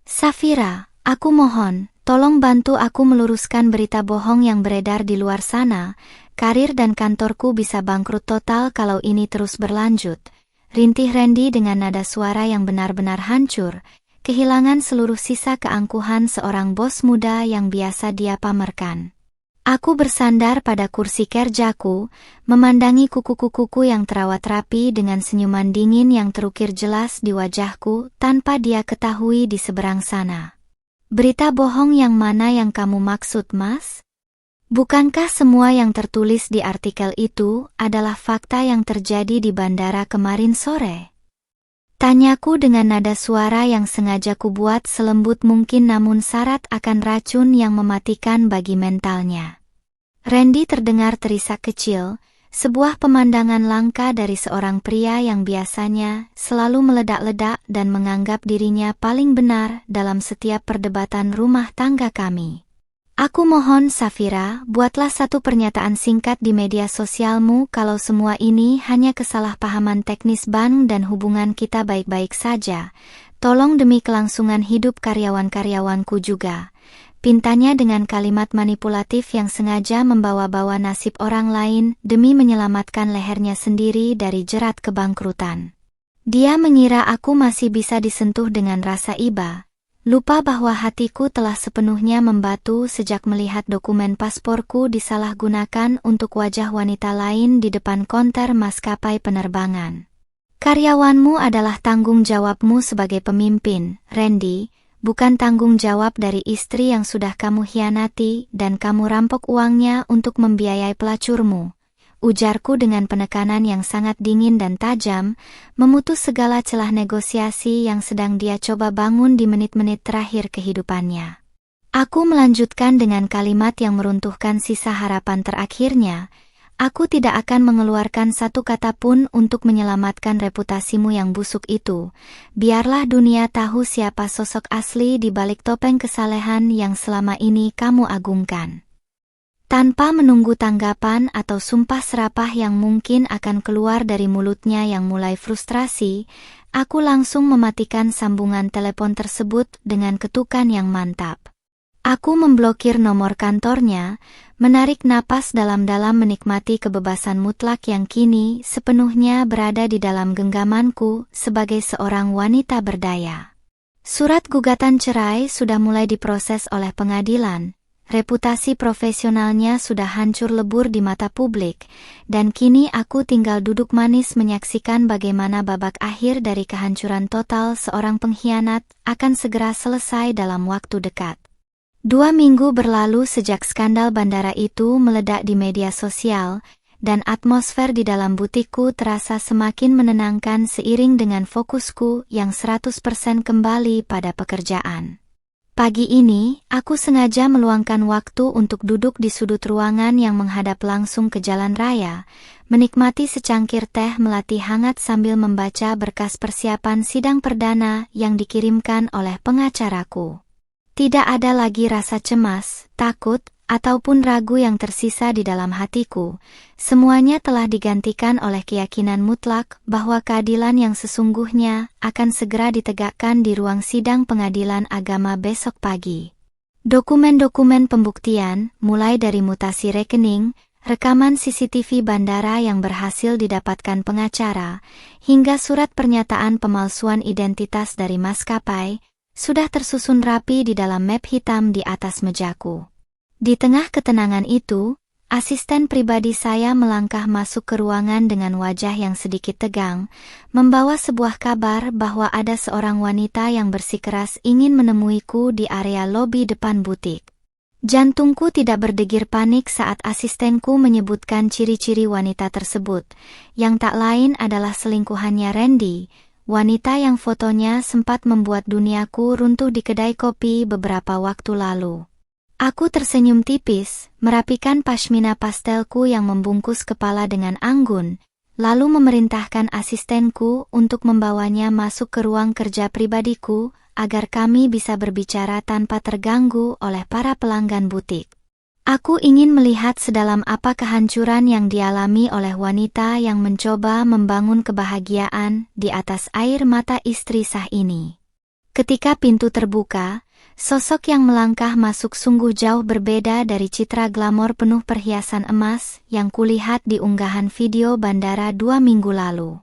"Safira, aku mohon, tolong bantu aku meluruskan berita bohong yang beredar di luar sana. Karir dan kantorku bisa bangkrut total kalau ini terus berlanjut," rintih Randy dengan nada suara yang benar-benar hancur, kehilangan seluruh sisa keangkuhan seorang bos muda yang biasa dia pamerkan. Aku bersandar pada kursi kerjaku, memandangi kuku-kukuku yang terawat rapi dengan senyuman dingin yang terukir jelas di wajahku tanpa dia ketahui di seberang sana. "Berita bohong yang mana yang kamu maksud, Mas? Bukankah semua yang tertulis di artikel itu adalah fakta yang terjadi di bandara kemarin sore?" Tanyaku dengan nada suara yang sengaja kubuat selembut mungkin namun syarat akan racun yang mematikan bagi mentalnya. Randy terdengar terisak kecil, sebuah pemandangan langka dari seorang pria yang biasanya selalu meledak-ledak dan menganggap dirinya paling benar dalam setiap perdebatan rumah tangga kami. "Aku mohon Safira, buatlah satu pernyataan singkat di media sosialmu kalau semua ini hanya kesalahpahaman teknis bank dan hubungan kita baik-baik saja. Tolong demi kelangsungan hidup karyawan-karyawanku juga," pintanya dengan kalimat manipulatif yang sengaja membawa-bawa nasib orang lain demi menyelamatkan lehernya sendiri dari jerat kebangkrutan. Dia mengira aku masih bisa disentuh dengan rasa iba. Lupa bahwa hatiku telah sepenuhnya membatu sejak melihat dokumen pasporku disalahgunakan untuk wajah wanita lain di depan konter maskapai penerbangan. "Karyawanmu adalah tanggung jawabmu sebagai pemimpin, Randy, bukan tanggung jawab dari istri yang sudah kamu hianati dan kamu rampok uangnya untuk membiayai pelacurmu," ujarku dengan penekanan yang sangat dingin dan tajam, memutus segala celah negosiasi yang sedang dia coba bangun di menit-menit terakhir kehidupannya. Aku melanjutkan dengan kalimat yang meruntuhkan sisa harapan terakhirnya, "Aku tidak akan mengeluarkan satu kata pun untuk menyelamatkan reputasimu yang busuk itu. Biarlah dunia tahu siapa sosok asli di balik topeng kesalehan yang selama ini kamu agungkan." Tanpa menunggu tanggapan atau sumpah serapah yang mungkin akan keluar dari mulutnya yang mulai frustrasi, aku langsung mematikan sambungan telepon tersebut dengan ketukan yang mantap. Aku memblokir nomor kantornya, menarik napas dalam-dalam menikmati kebebasan mutlak yang kini sepenuhnya berada di dalam genggamanku sebagai seorang wanita berdaya. Surat gugatan cerai sudah mulai diproses oleh pengadilan. Reputasi profesionalnya sudah hancur lebur di mata publik, dan kini aku tinggal duduk manis menyaksikan bagaimana babak akhir dari kehancuran total seorang pengkhianat akan segera selesai dalam waktu dekat. 2 minggu berlalu sejak skandal bandara itu meledak di media sosial, dan atmosfer di dalam butikku terasa semakin menenangkan seiring dengan fokusku yang 100% kembali pada pekerjaan. Pagi ini, aku sengaja meluangkan waktu untuk duduk di sudut ruangan yang menghadap langsung ke jalan raya, menikmati secangkir teh melati hangat sambil membaca berkas persiapan sidang perdana yang dikirimkan oleh pengacaraku. Tidak ada lagi rasa cemas, takut, ataupun ragu yang tersisa di dalam hatiku. Semuanya telah digantikan oleh keyakinan mutlak bahwa keadilan yang sesungguhnya akan segera ditegakkan di ruang sidang pengadilan agama besok pagi. Dokumen-dokumen pembuktian, mulai dari mutasi rekening, rekaman CCTV bandara yang berhasil didapatkan pengacara, hingga surat pernyataan pemalsuan identitas dari maskapai, sudah tersusun rapi di dalam map hitam di atas mejaku. Di tengah ketenangan itu, asisten pribadi saya melangkah masuk ke ruangan dengan wajah yang sedikit tegang, membawa sebuah kabar bahwa ada seorang wanita yang bersikeras ingin menemuiku di area lobi depan butik. Jantungku tidak berdegir panik saat asistenku menyebutkan ciri-ciri wanita tersebut, yang tak lain adalah selingkuhannya Randy, wanita yang fotonya sempat membuat duniaku runtuh di kedai kopi beberapa waktu lalu. Aku tersenyum tipis, merapikan pashmina pastelku yang membungkus kepala dengan anggun, lalu memerintahkan asistenku untuk membawanya masuk ke ruang kerja pribadiku, agar kami bisa berbicara tanpa terganggu oleh para pelanggan butik. Aku ingin melihat sedalam apa kehancuran yang dialami oleh wanita yang mencoba membangun kebahagiaan di atas air mata istri sah ini. Ketika pintu terbuka, sosok yang melangkah masuk sungguh jauh berbeda dari citra glamor penuh perhiasan emas yang kulihat di unggahan video bandara 2 minggu lalu.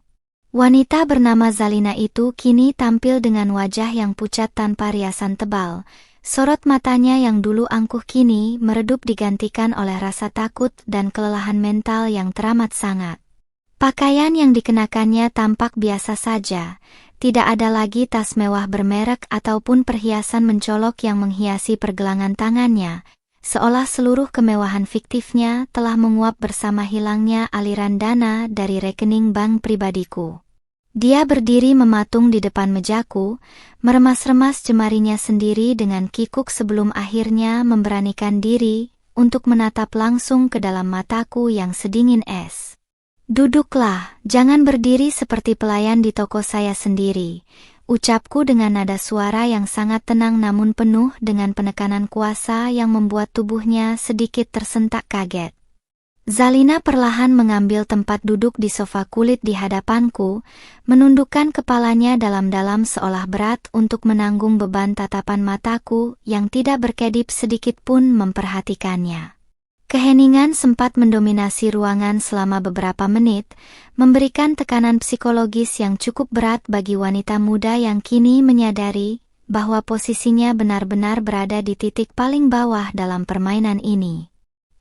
Wanita bernama Zalina itu kini tampil dengan wajah yang pucat tanpa riasan tebal. Sorot matanya yang dulu angkuh kini meredup digantikan oleh rasa takut dan kelelahan mental yang teramat sangat. Pakaian yang dikenakannya tampak biasa saja. Tidak ada lagi tas mewah bermerek ataupun perhiasan mencolok yang menghiasi pergelangan tangannya, seolah seluruh kemewahan fiktifnya telah menguap bersama hilangnya aliran dana dari rekening bank pribadiku. Dia berdiri mematung di depan mejaku, meremas-remas jemarinya sendiri dengan kikuk sebelum akhirnya memberanikan diri untuk menatap langsung ke dalam mataku yang sedingin es. "Duduklah, jangan berdiri seperti pelayan di toko saya sendiri," ucapku dengan nada suara yang sangat tenang namun penuh dengan penekanan kuasa yang membuat tubuhnya sedikit tersentak kaget. Zalina perlahan mengambil tempat duduk di sofa kulit di hadapanku, menundukkan kepalanya dalam-dalam seolah berat untuk menanggung beban tatapan mataku yang tidak berkedip sedikit pun memperhatikannya. Keheningan sempat mendominasi ruangan selama beberapa menit, memberikan tekanan psikologis yang cukup berat bagi wanita muda yang kini menyadari bahwa posisinya benar-benar berada di titik paling bawah dalam permainan ini.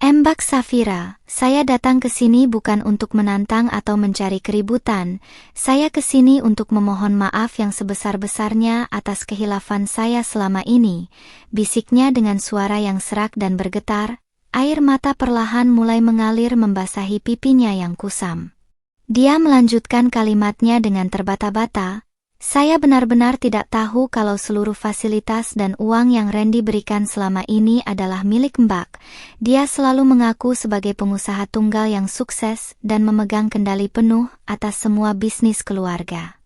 "Mbak Safira, saya datang ke sini bukan untuk menantang atau mencari keributan, saya ke sini untuk memohon maaf yang sebesar-besarnya atas kehilafan saya selama ini," bisiknya dengan suara yang serak dan bergetar. Air mata perlahan mulai mengalir membasahi pipinya yang kusam. Dia melanjutkan kalimatnya dengan terbata-bata, "Saya benar-benar tidak tahu kalau seluruh fasilitas dan uang yang Randy berikan selama ini adalah milik Mbak. Dia selalu mengaku sebagai pengusaha tunggal yang sukses dan memegang kendali penuh atas semua bisnis keluarga."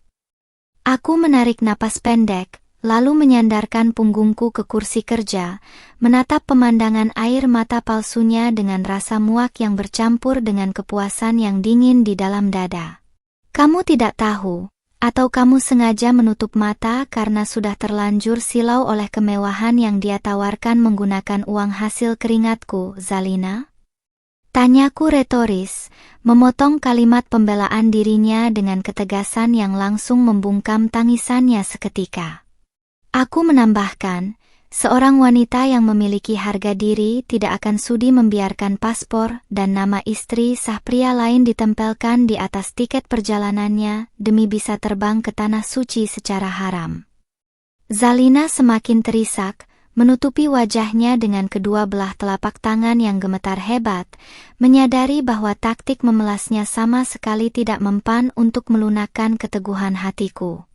Aku menarik napas pendek, lalu menyandarkan punggungku ke kursi kerja, menatap pemandangan air mata palsunya dengan rasa muak yang bercampur dengan kepuasan yang dingin di dalam dada. "Kamu tidak tahu, atau kamu sengaja menutup mata karena sudah terlanjur silau oleh kemewahan yang dia tawarkan menggunakan uang hasil keringatku, Zalina?" Tanyaku retoris, memotong kalimat pembelaan dirinya dengan ketegasan yang langsung membungkam tangisannya seketika. Aku menambahkan, seorang wanita yang memiliki harga diri tidak akan sudi membiarkan paspor dan nama istri sah pria lain ditempelkan di atas tiket perjalanannya demi bisa terbang ke tanah suci secara haram. Zalina semakin terisak, menutupi wajahnya dengan kedua belah telapak tangan yang gemetar hebat, menyadari bahwa taktik memelasnya sama sekali tidak mempan untuk melunakkan keteguhan hatiku.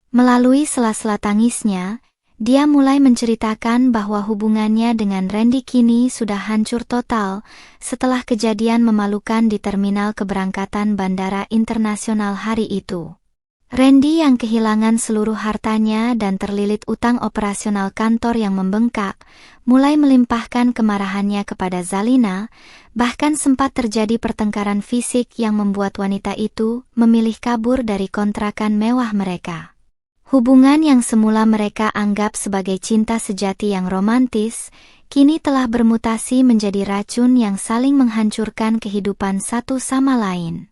Melalui sela-sela tangisnya, dia mulai menceritakan bahwa hubungannya dengan Randy kini sudah hancur total setelah kejadian memalukan di terminal keberangkatan Bandara Internasional hari itu. Randy yang kehilangan seluruh hartanya dan terlilit utang operasional kantor yang membengkak, mulai melimpahkan kemarahannya kepada Zalina, bahkan sempat terjadi pertengkaran fisik yang membuat wanita itu memilih kabur dari kontrakan mewah mereka. Hubungan yang semula mereka anggap sebagai cinta sejati yang romantis, kini telah bermutasi menjadi racun yang saling menghancurkan kehidupan satu sama lain.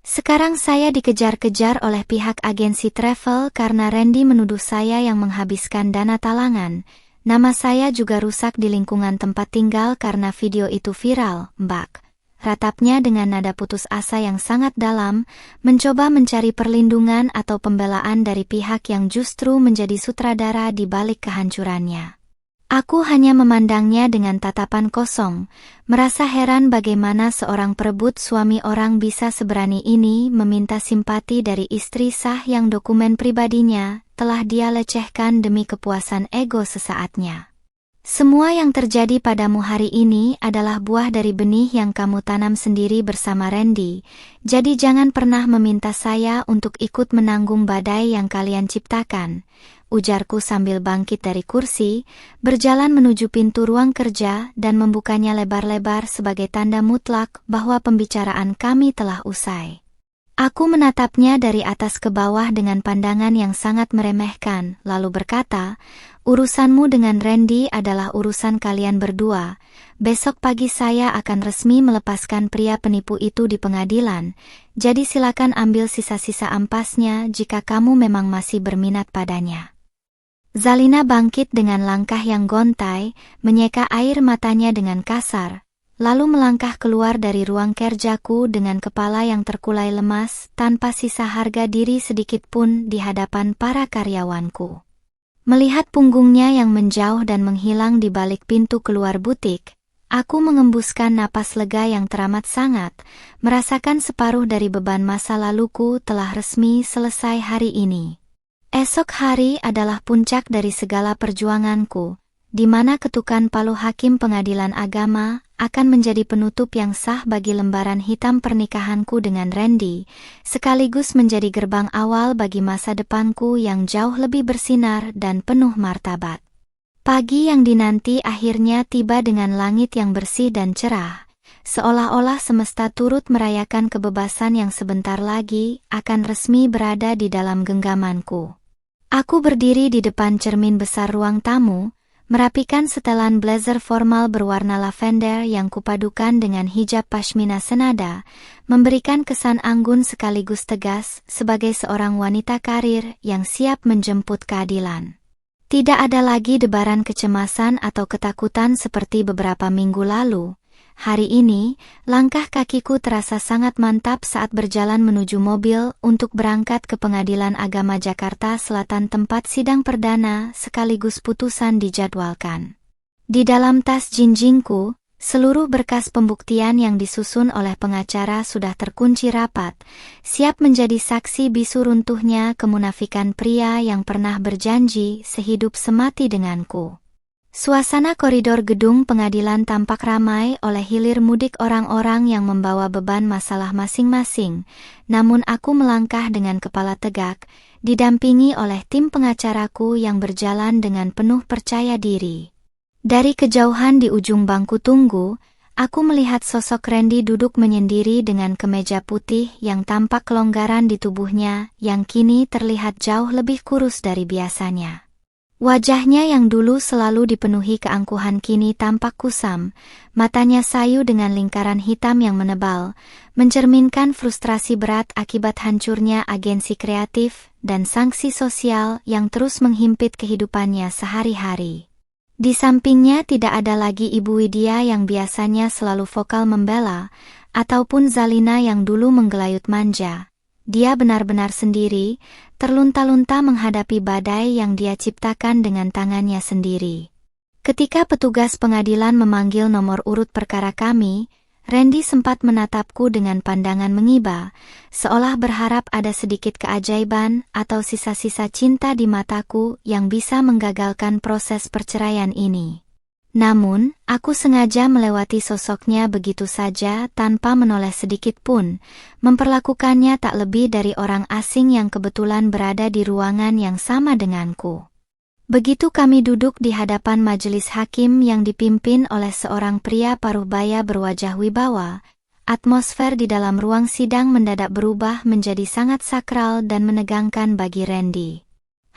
Sekarang saya dikejar-kejar oleh pihak agensi travel karena Randy menuduh saya yang menghabiskan dana talangan. Nama saya juga rusak di lingkungan tempat tinggal karena video itu viral, Mbak. Ratapnya dengan nada putus asa yang sangat dalam, mencoba mencari perlindungan atau pembelaan dari pihak yang justru menjadi sutradara di balik kehancurannya. Aku hanya memandangnya dengan tatapan kosong, merasa heran bagaimana seorang perebut suami orang bisa seberani ini meminta simpati dari istri sah yang dokumen pribadinya telah dia lecehkan demi kepuasan ego sesaatnya. Semua yang terjadi padamu hari ini adalah buah dari benih yang kamu tanam sendiri bersama Randy, jadi jangan pernah meminta saya untuk ikut menanggung badai yang kalian ciptakan, ujarku sambil bangkit dari kursi, berjalan menuju pintu ruang kerja dan membukanya lebar-lebar sebagai tanda mutlak bahwa pembicaraan kami telah usai. Aku menatapnya dari atas ke bawah dengan pandangan yang sangat meremehkan, lalu berkata, urusanmu dengan Randy adalah urusan kalian berdua. Besok pagi saya akan resmi melepaskan pria penipu itu di pengadilan, jadi silakan ambil sisa-sisa ampasnya jika kamu memang masih berminat padanya. Zalina bangkit dengan langkah yang gontai, menyeka air matanya dengan kasar, lalu melangkah keluar dari ruang kerjaku dengan kepala yang terkulai lemas tanpa sisa harga diri sedikit pun di hadapan para karyawanku. Melihat punggungnya yang menjauh dan menghilang di balik pintu keluar butik, aku mengembuskan napas lega yang teramat sangat, merasakan separuh dari beban masa laluku telah resmi selesai hari ini. Esok hari adalah puncak dari segala perjuanganku, di mana ketukan palu hakim pengadilan agama akan menjadi penutup yang sah bagi lembaran hitam pernikahanku dengan Randy, sekaligus menjadi gerbang awal bagi masa depanku yang jauh lebih bersinar dan penuh martabat. Pagi yang dinanti akhirnya tiba dengan langit yang bersih dan cerah, seolah-olah semesta turut merayakan kebebasan yang sebentar lagi akan resmi berada di dalam genggamanku. Aku berdiri di depan cermin besar ruang tamu, merapikan setelan blazer formal berwarna lavender yang kupadukan dengan hijab pashmina senada, memberikan kesan anggun sekaligus tegas sebagai seorang wanita karir yang siap menjemput keadilan. Tidak ada lagi debaran kecemasan atau ketakutan seperti beberapa minggu lalu. Hari ini, langkah kakiku terasa sangat mantap saat berjalan menuju mobil untuk berangkat ke Pengadilan Agama Jakarta Selatan tempat sidang perdana sekaligus putusan dijadwalkan. Di dalam tas jinjingku, seluruh berkas pembuktian yang disusun oleh pengacara sudah terkunci rapat, siap menjadi saksi bisu runtuhnya kemunafikan pria yang pernah berjanji sehidup semati denganku. Suasana koridor gedung pengadilan tampak ramai oleh hilir mudik orang-orang yang membawa beban masalah masing-masing, namun aku melangkah dengan kepala tegak, didampingi oleh tim pengacaraku yang berjalan dengan penuh percaya diri. Dari kejauhan di ujung bangku tunggu, aku melihat sosok Randy duduk menyendiri dengan kemeja putih yang tampak kelonggaran di tubuhnya yang kini terlihat jauh lebih kurus dari biasanya. Wajahnya yang dulu selalu dipenuhi keangkuhan kini tampak kusam, matanya sayu dengan lingkaran hitam yang menebal, mencerminkan frustrasi berat akibat hancurnya agensi kreatif dan sanksi sosial yang terus menghimpit kehidupannya sehari-hari. Di sampingnya tidak ada lagi Ibu Widya yang biasanya selalu vokal membela, ataupun Zalina yang dulu menggelayut manja. Dia benar-benar sendiri, terlunta-lunta menghadapi badai yang dia ciptakan dengan tangannya sendiri. Ketika petugas pengadilan memanggil nomor urut perkara kami, Randy sempat menatapku dengan pandangan mengiba, seolah berharap ada sedikit keajaiban atau sisa-sisa cinta di mataku yang bisa menggagalkan proses perceraian ini. Namun, aku sengaja melewati sosoknya begitu saja tanpa menoleh sedikit pun, memperlakukannya tak lebih dari orang asing yang kebetulan berada di ruangan yang sama denganku. Begitu kami duduk di hadapan majelis hakim yang dipimpin oleh seorang pria paruh baya berwajah wibawa, atmosfer di dalam ruang sidang mendadak berubah menjadi sangat sakral dan menegangkan bagi Randy.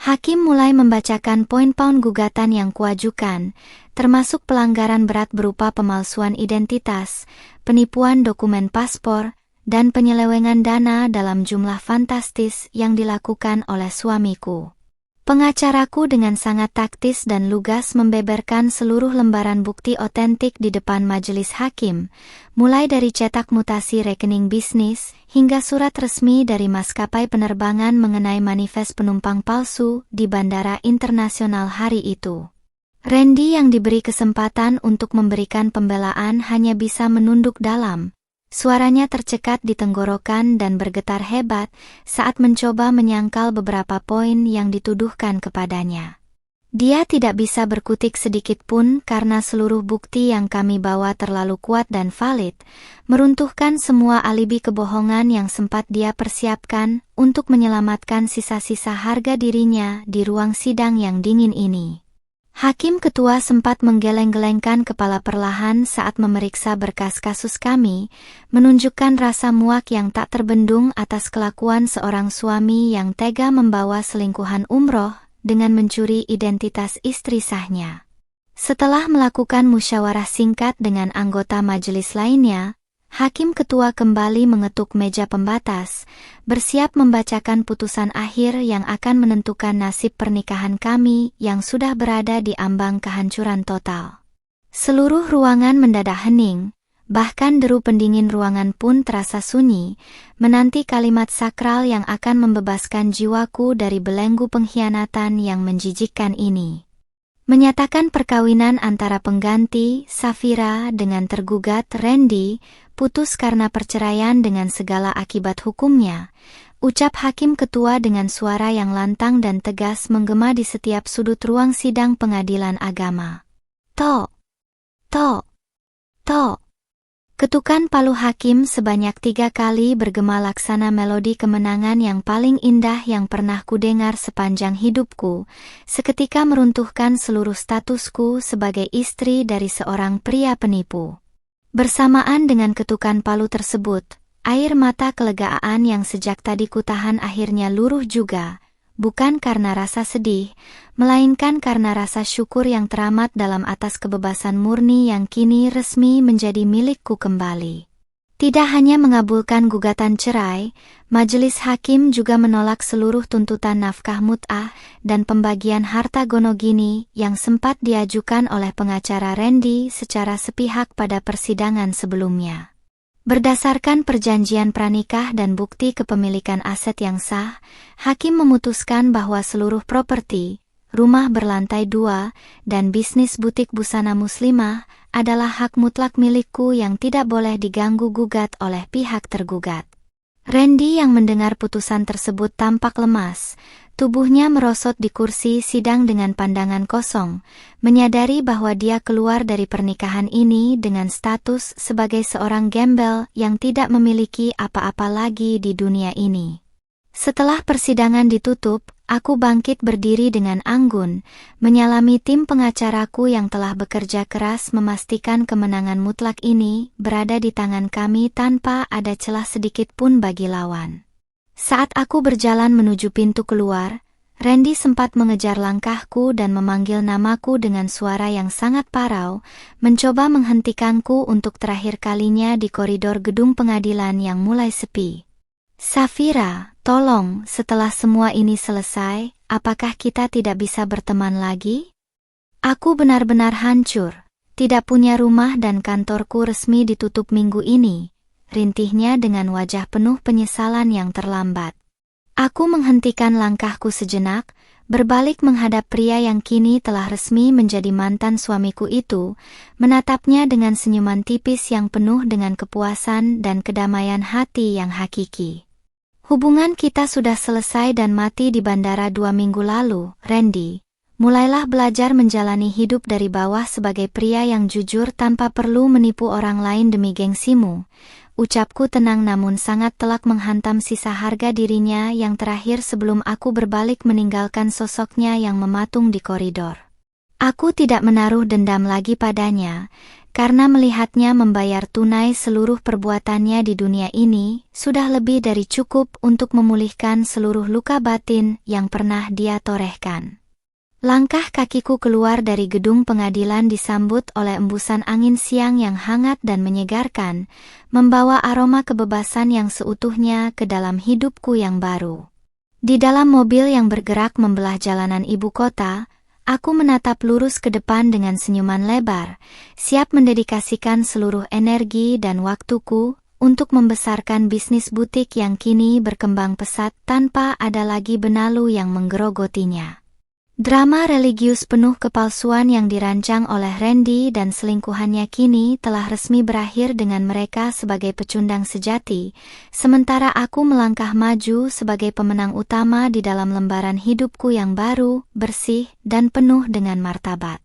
Hakim mulai membacakan poin-poin gugatan yang kuajukan, termasuk pelanggaran berat berupa pemalsuan identitas, penipuan dokumen paspor, dan penyelewengan dana dalam jumlah fantastis yang dilakukan oleh suamiku. Pengacaraku dengan sangat taktis dan lugas membeberkan seluruh lembaran bukti otentik di depan majelis hakim, mulai dari cetak mutasi rekening bisnis, hingga surat resmi dari maskapai penerbangan mengenai manifest penumpang palsu di Bandara Internasional hari itu. Randy yang diberi kesempatan untuk memberikan pembelaan hanya bisa menunduk dalam. Suaranya tercekat di tenggorokan dan bergetar hebat saat mencoba menyangkal beberapa poin yang dituduhkan kepadanya. Dia tidak bisa berkutik sedikit pun karena seluruh bukti yang kami bawa terlalu kuat dan valid, meruntuhkan semua alibi kebohongan yang sempat dia persiapkan untuk menyelamatkan sisa-sisa harga dirinya di ruang sidang yang dingin ini. Hakim ketua sempat menggeleng-gelengkan kepala perlahan saat memeriksa berkas kasus kami, menunjukkan rasa muak yang tak terbendung atas kelakuan seorang suami yang tega membawa selingkuhan umroh dengan mencuri identitas istri sahnya. Setelah melakukan musyawarah singkat dengan anggota majelis lainnya, Hakim ketua kembali mengetuk meja pembatas, bersiap membacakan putusan akhir yang akan menentukan nasib pernikahan kami yang sudah berada di ambang kehancuran total. Seluruh ruangan mendadak hening, bahkan deru pendingin ruangan pun terasa sunyi, menanti kalimat sakral yang akan membebaskan jiwaku dari belenggu pengkhianatan yang menjijikkan ini. Menyatakan perkawinan antara pengganti, Safira, dengan tergugat, Randy, putus karena perceraian dengan segala akibat hukumnya, ucap hakim ketua dengan suara yang lantang dan tegas menggema di setiap sudut ruang sidang pengadilan agama. Tok, tok, tok. Ketukan palu hakim sebanyak 3 kali bergema laksana melodi kemenangan yang paling indah yang pernah kudengar sepanjang hidupku, seketika meruntuhkan seluruh statusku sebagai istri dari seorang pria penipu. Bersamaan dengan ketukan palu tersebut, air mata kelegaan yang sejak tadi kutahan akhirnya luruh juga, bukan karena rasa sedih, melainkan karena rasa syukur yang teramat dalam atas kebebasan murni yang kini resmi menjadi milikku kembali. Tidak hanya mengabulkan gugatan cerai, majelis hakim juga menolak seluruh tuntutan nafkah mut'ah dan pembagian harta gonogini yang sempat diajukan oleh pengacara Randy secara sepihak pada persidangan sebelumnya. Berdasarkan perjanjian pranikah dan bukti kepemilikan aset yang sah, hakim memutuskan bahwa seluruh properti, rumah berlantai 2, dan bisnis butik busana muslimah adalah hak mutlak milikku yang tidak boleh diganggu-gugat oleh pihak tergugat. Randy yang mendengar putusan tersebut tampak lemas, tubuhnya merosot di kursi sidang dengan pandangan kosong, menyadari bahwa dia keluar dari pernikahan ini dengan status sebagai seorang gembel yang tidak memiliki apa-apa lagi di dunia ini. Setelah persidangan ditutup, aku bangkit berdiri dengan anggun, menyalami tim pengacaraku yang telah bekerja keras memastikan kemenangan mutlak ini berada di tangan kami tanpa ada celah sedikit pun bagi lawan. Saat aku berjalan menuju pintu keluar, Randy sempat mengejar langkahku dan memanggil namaku dengan suara yang sangat parau, mencoba menghentikanku untuk terakhir kalinya di koridor gedung pengadilan yang mulai sepi. Safira, tolong, setelah semua ini selesai, apakah kita tidak bisa berteman lagi? Aku benar-benar hancur, tidak punya rumah dan kantorku resmi ditutup minggu ini, rintihnya dengan wajah penuh penyesalan yang terlambat. Aku menghentikan langkahku sejenak, berbalik menghadap pria yang kini telah resmi menjadi mantan suamiku itu, menatapnya dengan senyuman tipis yang penuh dengan kepuasan dan kedamaian hati yang hakiki. Hubungan kita sudah selesai dan mati di bandara 2 minggu lalu, Randy. Mulailah belajar menjalani hidup dari bawah sebagai pria yang jujur tanpa perlu menipu orang lain demi gengsimu. Ucapku tenang namun sangat telak menghantam sisa harga dirinya yang terakhir sebelum aku berbalik meninggalkan sosoknya yang mematung di koridor. Aku tidak menaruh dendam lagi padanya, karena melihatnya membayar tunai seluruh perbuatannya di dunia ini, sudah lebih dari cukup untuk memulihkan seluruh luka batin yang pernah dia torehkan. Langkah kakiku keluar dari gedung pengadilan disambut oleh embusan angin siang yang hangat dan menyegarkan, membawa aroma kebebasan yang seutuhnya ke dalam hidupku yang baru. Di dalam mobil yang bergerak membelah jalanan ibu kota, aku menatap lurus ke depan dengan senyuman lebar, siap mendedikasikan seluruh energi dan waktuku untuk membesarkan bisnis butik yang kini berkembang pesat tanpa ada lagi benalu yang menggerogotinya. Drama religius penuh kepalsuan yang dirancang oleh Randy dan selingkuhannya kini telah resmi berakhir dengan mereka sebagai pecundang sejati, sementara aku melangkah maju sebagai pemenang utama di dalam lembaran hidupku yang baru, bersih, dan penuh dengan martabat.